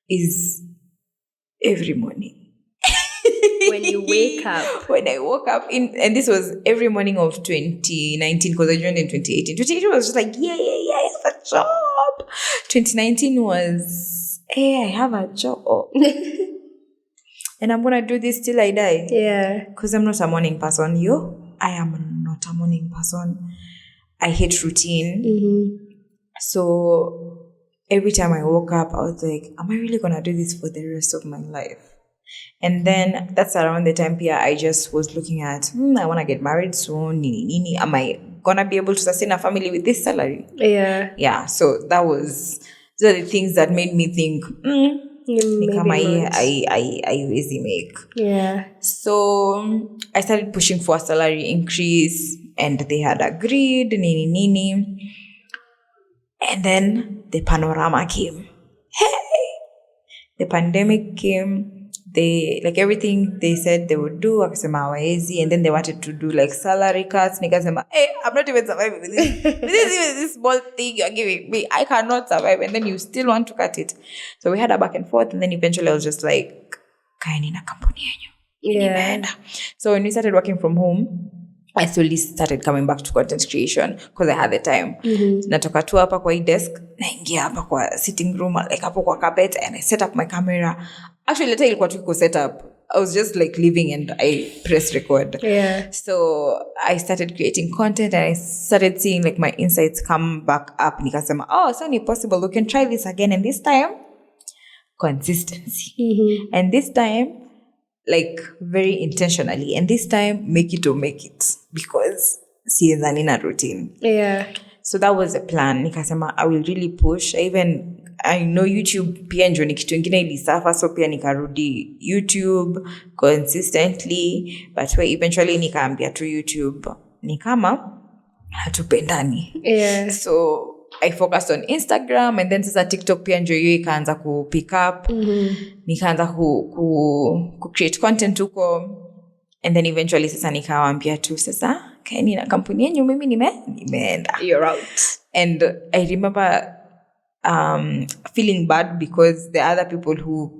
S2: is every morning.
S1: When you wake up.
S2: When I woke up, and this was every morning of 2019 because I joined in 2018. 2018 was just like, yeah, I have a job. 2019 was, hey, I have a job. And I'm going to do this till I die.
S1: Yeah.
S2: Because I'm not a morning person. I am not a morning person. I hate routine. Mm-hmm. So every time I woke up, I was like, am I really going to do this for the rest of my life? And then that's around the time here I just was looking at, I want to get married soon. Am I going to be able to sustain a family with this salary?
S1: Yeah.
S2: Yeah. So those are the things that made me think, I easy make.
S1: Yeah.
S2: So I started pushing for a salary increase, and they had agreed, And then the panorama came. Hey! The pandemic came. They, like, everything they said they would do, wakasema hawawezi, and then they wanted to do like salary cuts. Nikasema, hey, I'm not even surviving with this. This small thing you're giving me, I cannot survive. And then you still want to cut it. So we had a back and forth, and then eventually I was just like, kaeni na kampuni yenyu. So when we started working from home, I slowly started coming back to content creation because I had the time. Natoka tu hapa kwa hii desk, naingia hapa kwa sitting room, like hapo kwa carpet, and I set up my camera. Actually, later ilikuwa tu set up. I was just like leaving and I pressed record. So I started creating content and I started seeing like my insights come back up. Nikasema, oh, so it's possible. We can try this again. And this time, consistency. And this time, like very intentionally. And this time, make it or make it. Because siezani na routine. So that was the plan. Nikasema, I will really push. I know YouTube pia ndio ni kitu ingine ilisafa, so pia nikarudi YouTube consistently, but eventually nikaambia tu YouTube ni kama hatupendani. So I focused on Instagram, and then sasa TikTok pia ndio hiyo ikaanza ku pick up. Nikaanza ku create content huko, and then eventually sasa nikawaambia tu sasa kaeni na kampuni yenu, mimi nimeenda.
S1: You're out.
S2: And I remember feeling bad because the other people who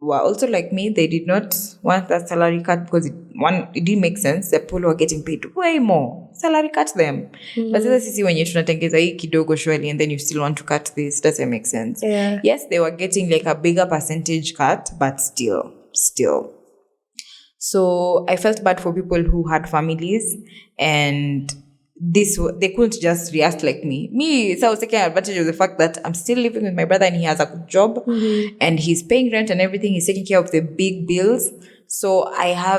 S2: were also like me, they did not want that salary cut because it didn't make sense. The people were getting paid way more. Salary cut them. But sasa sisi wenye tunatengeza hii kidogo surely, and then you still want to cut this, doesn't make sense. Yes, they were getting like a bigger percentage cut, but still. So I felt bad for people who had families, and they couldn't just react like me. So I was taking advantage of the fact that I'm still living with my brother and he has a good job, and he's paying rent and everything. He's taking care of the big bills. So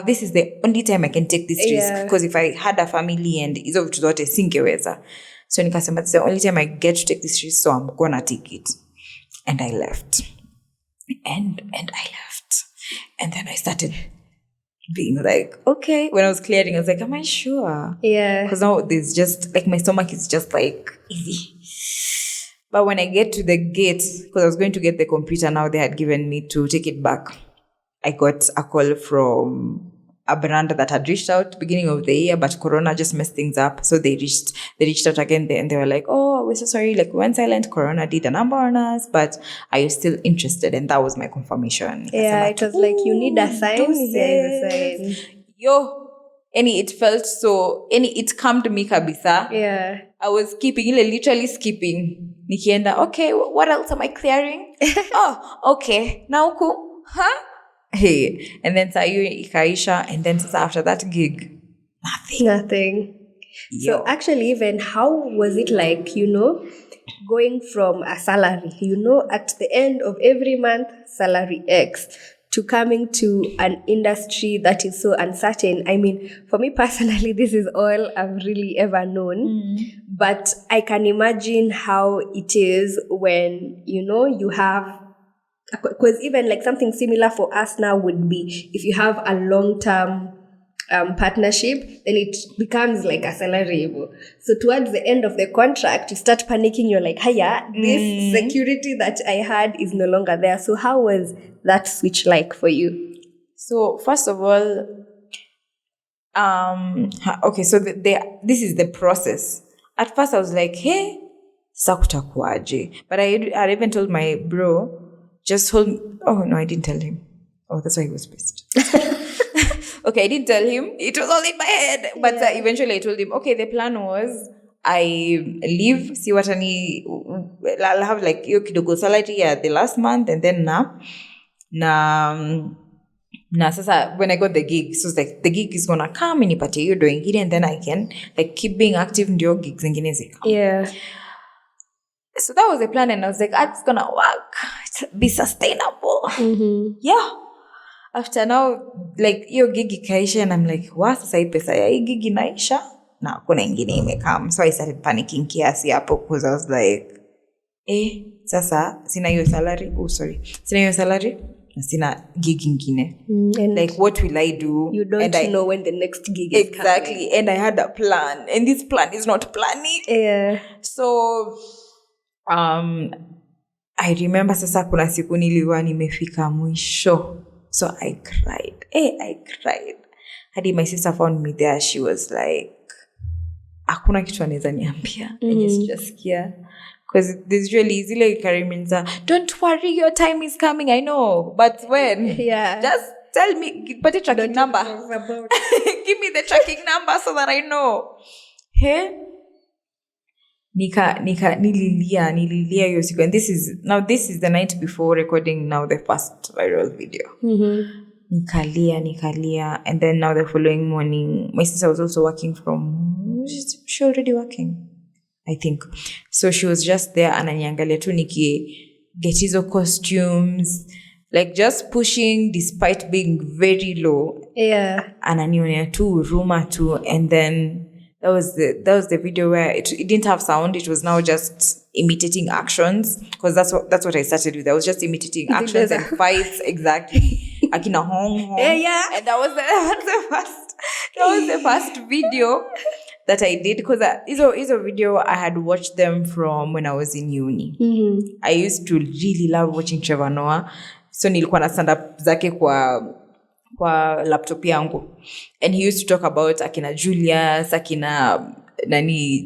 S2: this is the only time I can take this risk, because if I had a family and hizo vitu zote singeweza. So nikasema, it's the only time I get to take this risk, so I'm gonna take it. And I left. And I left. And then I started being like, okay. When I was clearing, I was like, am I sure? Because now there's just, like, my stomach is just like, easy. But when I get to the gate, because I was going to get the computer now they had given me to take it back, I got a call from a brand that had reached out beginning of the year, but Corona just messed things up. So they reached out again, and they were like, oh, we're so sorry, like, we went silent, Corona did a number on us, but are you still interested? And that was my confirmation.
S1: It was like, you need a sign, here's a sign.
S2: It felt so, it calmed me kabisa. I was literally skipping. Nikienda, okay, what else am I clearing? Oh, okay, now cool, huh? Hey, and then Sayu ikaisha, and then after that gig,
S1: nothing. So actually, even how was it like, going from a salary, at the end of every month, salary X, to coming to an industry that is so uncertain? I mean, for me personally, this is all I've really ever known. But I can imagine how it is when, you have, because even like something similar for us now would be if you have a long-term partnership, then it becomes like a salary. So towards the end of the contract, you start panicking. You're like, hiya, this security that I had is no longer there. So how was that switch like for you?
S2: So first of all, okay, so this is the process. At first I was like, hey, sakutakuaje. But I even told my bro, just hold. Oh no, I didn't tell him. Oh, that's why he was pissed. Okay, I didn't tell him. It was all in my head. But eventually I told him, okay, the plan was I leave, see what I'll have like your kidogo salary the last month, and then sasa when I got the gig, so it's like the gig is gonna come and ipate you doing it, and then I can like keep being active ndio gigs zingine zika. So that was the plan, and I was like, it's gonna work, be sustainable. After now, like, your gig ikaisha, and I'm like, sasa hii pesa ya hii gig inaisha na kuna ingine imekam. So I started panicking kiasi hapo, because I was like, sasa sina hiyo salary. Sina hiyo salary na sina gig ingine. Like, what will I do?
S1: You don't know when the next gig is
S2: exactly
S1: coming.
S2: And I had a plan, and this plan is not planning.
S1: Yeah.
S2: So I remember sasa kuna siku nilikuwa nimefika mwisho. So I cried. I cried. Hadi my sister found me there. She was like, hakuna kitu anaweza niambia. And sijasikia. Because there's really zile kariminza, don't worry, your time is coming, I know. But when? Yeah. Just tell me, put a tracking number. Give me the tracking number so that I know. Hey? Nililia hiyo siku. And this is the night before recording now the first viral video. Nikalia. And then now the following morning, my sister was also working from, she already working, I think. So she was just there ananiangalia tu get hizo costumes, like just pushing despite being very low. Yeah. Ananionea tu huruma tu. And then that was the video where it didn't have sound. It was now just imitating actions, because that's what I started with. I was just imitating actions and fights, exactly. Akina hong. Yeah. And that was the first video that I did, because is a video I had watched them from when I was in uni. I used to really love watching Trevor Noah. So nilikuwa na stand up zake kwa laptop yangu. And he used to talk about akina Julius, akina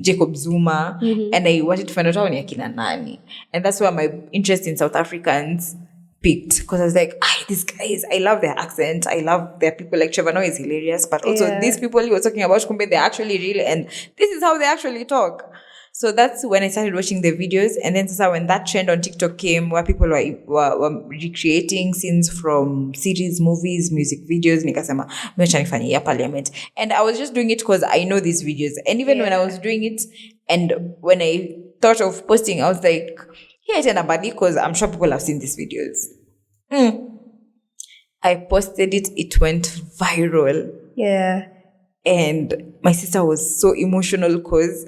S2: Jacob Zuma. And I wanted to find out ni akina nani. And that's where my interest in South Africans picked, because I was like, these guys, I love their accent, I love their people. Like Trevor Noah is hilarious, but also these people he was talking about, kumbe they're actually real, and this is how they actually talk. So that's when I started watching the videos. And then when that trend on TikTok came, where people were recreating scenes from series, movies, music videos, nikasema mecha nifanyia Parliament. And I was just doing it because I know these videos. And even when I was doing it, and when I thought of posting, I was like, here it's anybody, because I'm sure people have seen these videos. I posted it. It went viral. Yeah. And my sister was so emotional because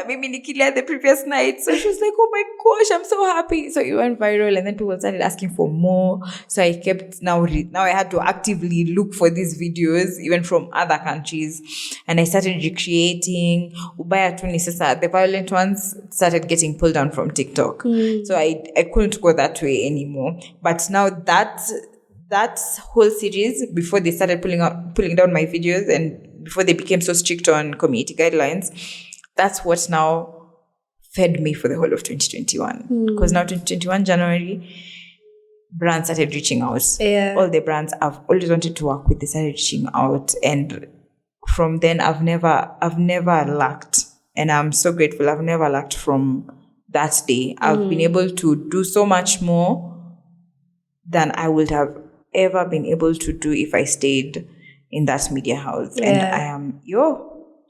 S2: mimi nikilia the previous night. So she was like, oh my gosh, I'm so happy. So it went viral, and then people started asking for more. So I kept, now I had to actively look for these videos, even from other countries. And I started recreating. Ubaya tu ni sasa, the violent ones started getting pulled down from TikTok. So I couldn't go that way anymore. But now that whole series, before they started pulling down my videos, and before they became so strict on community guidelines, that's what now fed me for the whole of 2021. Because now 2021 January, brands started reaching out. Yeah. All the brands I've always wanted to work with, they started reaching out, and from then I've never lacked, and I'm so grateful. I've never lacked from that day. I've been able to do so much more than I would have ever been able to do if I stayed in that media house. Yeah. And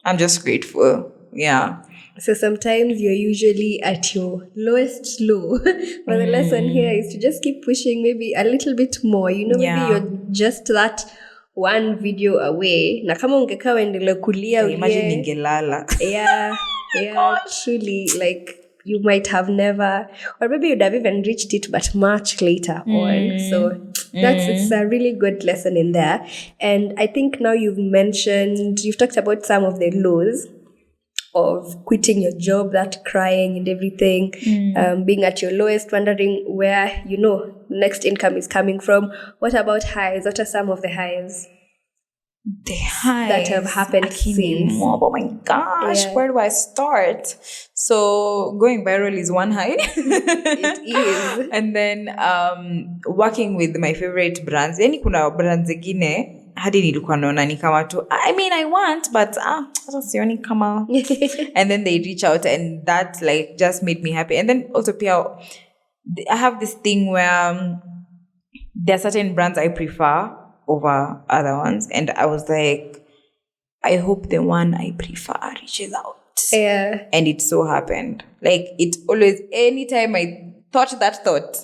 S2: I'm just grateful. Yeah.
S1: So sometimes you're usually at your lowest low. But the lesson here is to just keep pushing maybe a little bit more. Maybe you're just that one video away. Na kama ungekaa uendelee kulia
S2: imagine ningelala.
S1: Yeah. Yeah, truly, like you might have never, or maybe you'd have even reached it, but much later on. So it's a really good lesson in there. And I think now you've talked about some of the lows of quitting your job, that crying and everything, being at your lowest, wondering where, next income is coming from. What about highs? What are some of the highs?
S2: The highs
S1: that have happened since?
S2: Oh my gosh, where do I start? So going viral is one high.
S1: It is.
S2: And then working with my favorite brands. Yani kuna brands zingine hadi nilikuwa naona ni kama tu, I mean I want, but sasa sioni kama. And then they reach out, and that like just made me happy. And then also I have this thing where there are certain brands I prefer over other ones, and I was like, I hope the one I prefer reaches out.
S1: Yeah.
S2: And it so happened. Like it always, anytime I thought that thought,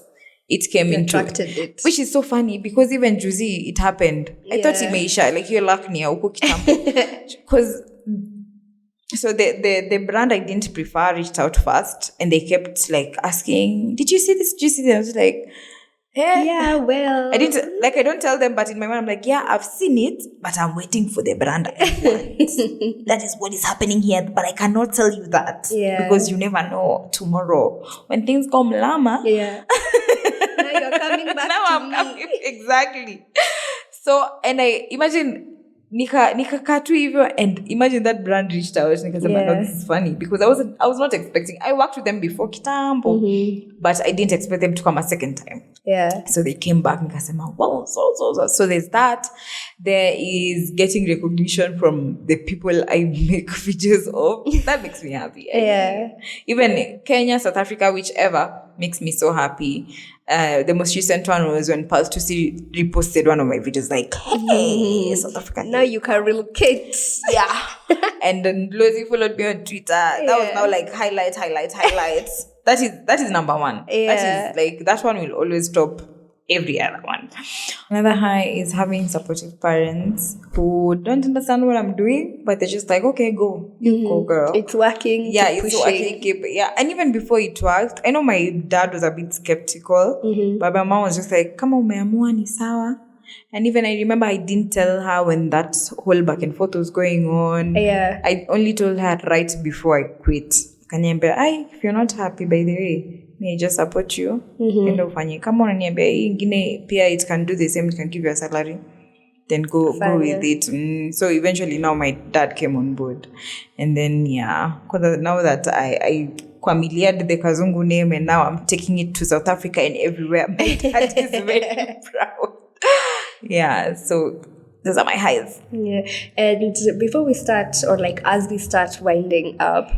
S2: it came into it. Which is so funny, because even Juzi, it happened. I thought imeisha, like your luck ni huko kitambo. Because so the brand I didn't prefer reached out first, and they kept like asking, did you see this? Did you see this? I was like,
S1: Yeah, well.
S2: I don't tell them, but in my mind, I'm like, yeah, I've seen it, but I'm waiting for the brand I want. That is what is happening here, but I cannot tell you that.
S1: Yeah.
S2: Because you never know tomorrow. When things come lama.
S1: Yeah. Now you're coming back to me.
S2: Coming, exactly. So, and I imagine nika tu hivyo, and imagine that brand reached out. Nikasema, no, this is funny, because I was not expecting. I worked with them before kitambo, but I didn't expect them to come a second time.
S1: Yeah.
S2: So they came back and kasema, wow, so there's that. There is getting recognition from the people I make videos of. That makes me happy.
S1: Yeah.
S2: Even Kenya, South Africa, whichever, makes me so happy. The most recent one was when Pulse 2C reposted one of my videos, like, hey, South Africa.
S1: Now you can relocate.
S2: Yeah. And then Lozi followed me on Twitter. That was now like highlights. That is number one.
S1: Yeah.
S2: That is like, that one will always top every other one. Another high is having supportive parents who don't understand what I'm doing, but they're just like, okay, go girl.
S1: It's working.
S2: Yeah, it's working. Yeah, and even before it worked, I know my dad was a bit skeptical, but my mom was just like, kama umeamua ni sawa. And even I remember I didn't tell her when that whole back and forth was going on.
S1: Yeah.
S2: I only told her right before I quit. Kaniambia, if you're not happy, by the way, may I just support you? Enda ufanye. Kama unaniambia hii ingine pia it can do the same, it can give you a salary. Then go with it. So eventually now my dad came on board. And then because now that I familiarized the Kazungu name, and now I'm taking it to South Africa and everywhere, my dad is very proud. Yeah, so those are my highs.
S1: Yeah. And before we start, or like as we start winding up,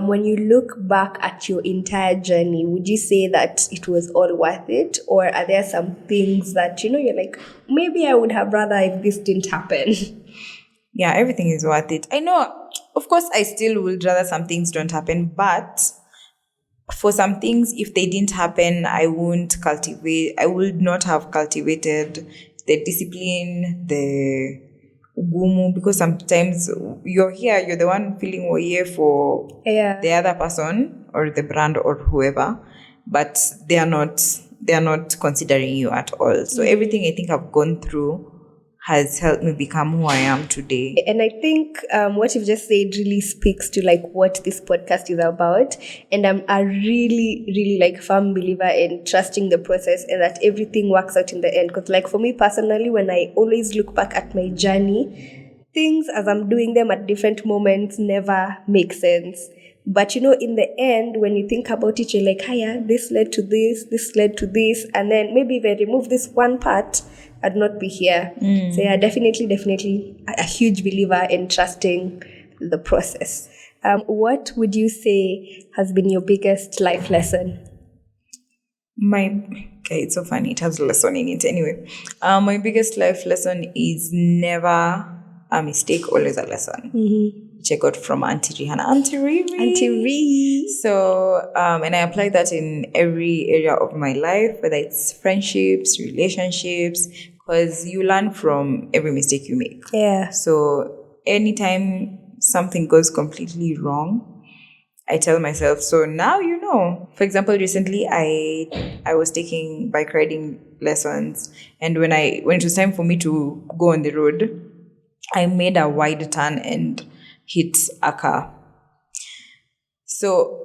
S1: when you look back at your entire journey, would you say that it was all worth it? Or are there some things that, you're like, maybe I would have rather if this didn't happen?
S2: Yeah, everything is worth it. I know, of course, I still would rather some things don't happen, but for some things, if they didn't happen, I would not have cultivated the discipline, the ugumu, because sometimes you're the one feeling oye for the other person or the brand or whoever, but they are not considering you at all. So everything I think I've gone through has helped me become who I am today. And
S1: I think what you've just said really speaks to like what this podcast is about. And I'm a really, really like firm believer in trusting the process and that everything works out in the end. Because like for me personally, when I always look back at my journey, things as I'm doing them at different moments never make sense. But in the end, when you think about it, you're like, this led to this led to this. And then maybe if I remove this one part, I'd not be here. So yeah, definitely a huge believer in trusting the process. What would you say has been your biggest life lesson?
S2: It's so funny. It has a lesson in it anyway. My biggest life lesson is never a mistake, always a lesson. Which I got from Auntie Rihanna. Auntie Riri. So, and I apply that in every area of my life, whether it's friendships, relationships, because you learn from every mistake you make.
S1: Yeah.
S2: So anytime something goes completely wrong, I tell myself, so now you know. For example, recently I was taking bike riding lessons, and when it was time for me to go on the road, I made a wide turn and hit a car. So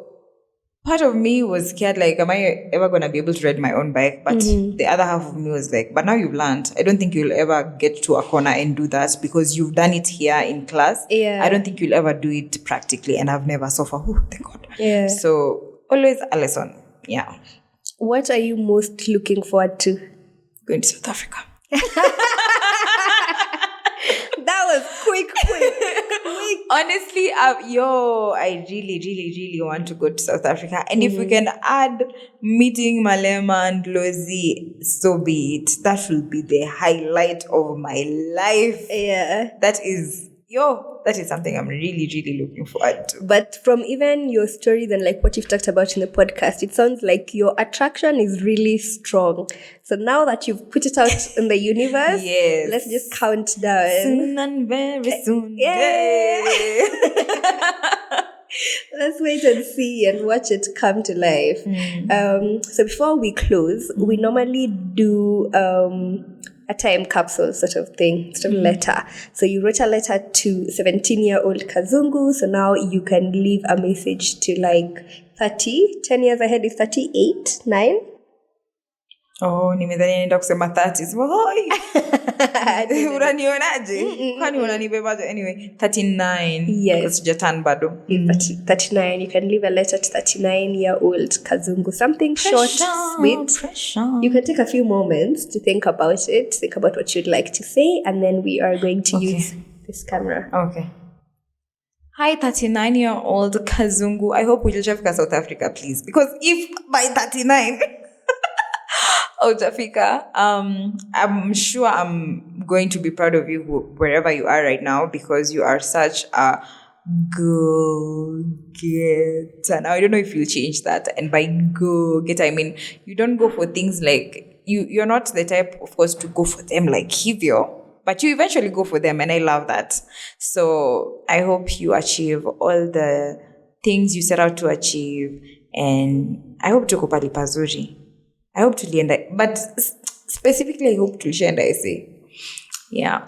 S2: part of me was scared, like, am I ever going to be able to ride my own bike? But the other half of me was like, but now you've learned. I don't think you'll ever get to a corner and do that because you've done it here in class.
S1: Yeah.
S2: I don't think you'll ever do it practically, and I've never so far. Oh, thank God.
S1: Yeah.
S2: So always a lesson. Yeah.
S1: What are you most looking forward to?
S2: Going to South Africa.
S1: That was quick.
S2: Honestly, I really, really, really want to go to South Africa. And if we can add meeting Malema and Lozi, so be it. That will be the highlight of my life.
S1: Yeah.
S2: That is something I'm really, really looking forward to.
S1: But from even your stories and like what you've talked about in the podcast, it sounds like your attraction is really strong. So now that you've put it out in the universe,
S2: yes,
S1: let's just count down.
S2: Soon and very soon.
S1: Yeah. let's wait and see and watch it come to life. So before we close, we normally do a time capsule sort of thing, sort of letter. So you wrote a letter to 17-year-old Kazungu. So now you can leave a message to like 10 years ahead is 38, 9.
S2: Oh, nimedhani naenda kusema 30. Hoi. Unanionaje? Kwani unanibebaje? Anyway, 39.
S1: Yes.
S2: Because sijatan bado.
S1: 39. You can leave a letter to 39-year-old Kazungu. Something short, sweet. You can take a few moments to think about it, think about what you'd like to say, and then we are going to use this camera.
S2: Okay. Hi, 39-year-old Kazungu. I hope we'll Jafika South Africa, please. Because if by 39... Jafika, I'm sure I'm going to be proud of you wherever you are right now because you are such a go-getter. Now, I don't know if you'll change that. And by go-getter, I mean, you don't go for things like, you're not the type, of course, to go for them like Hivyo, but you eventually go for them, and I love that. So I hope you achieve all the things you set out to achieve, and I hope to kupali pazuri. I hope to lienda, but specifically I hope to lienda essay. Yeah.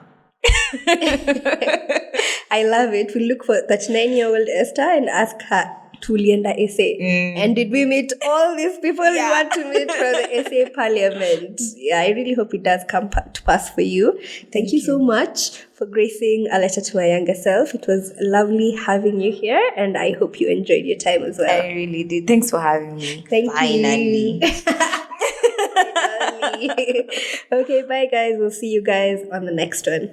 S1: I love it. We look for 39-year-old Esther and ask her to lienda essay. And did we meet all these people we want to meet from the essay parliament? Yeah, I really hope it does come to pass for you. Thank you so much for gracing a letter to my younger self. It was lovely having you here, and I hope you enjoyed your time as well.
S2: I really did. Thanks for having me.
S1: Finally. Okay, bye guys. We'll see you guys on the next one.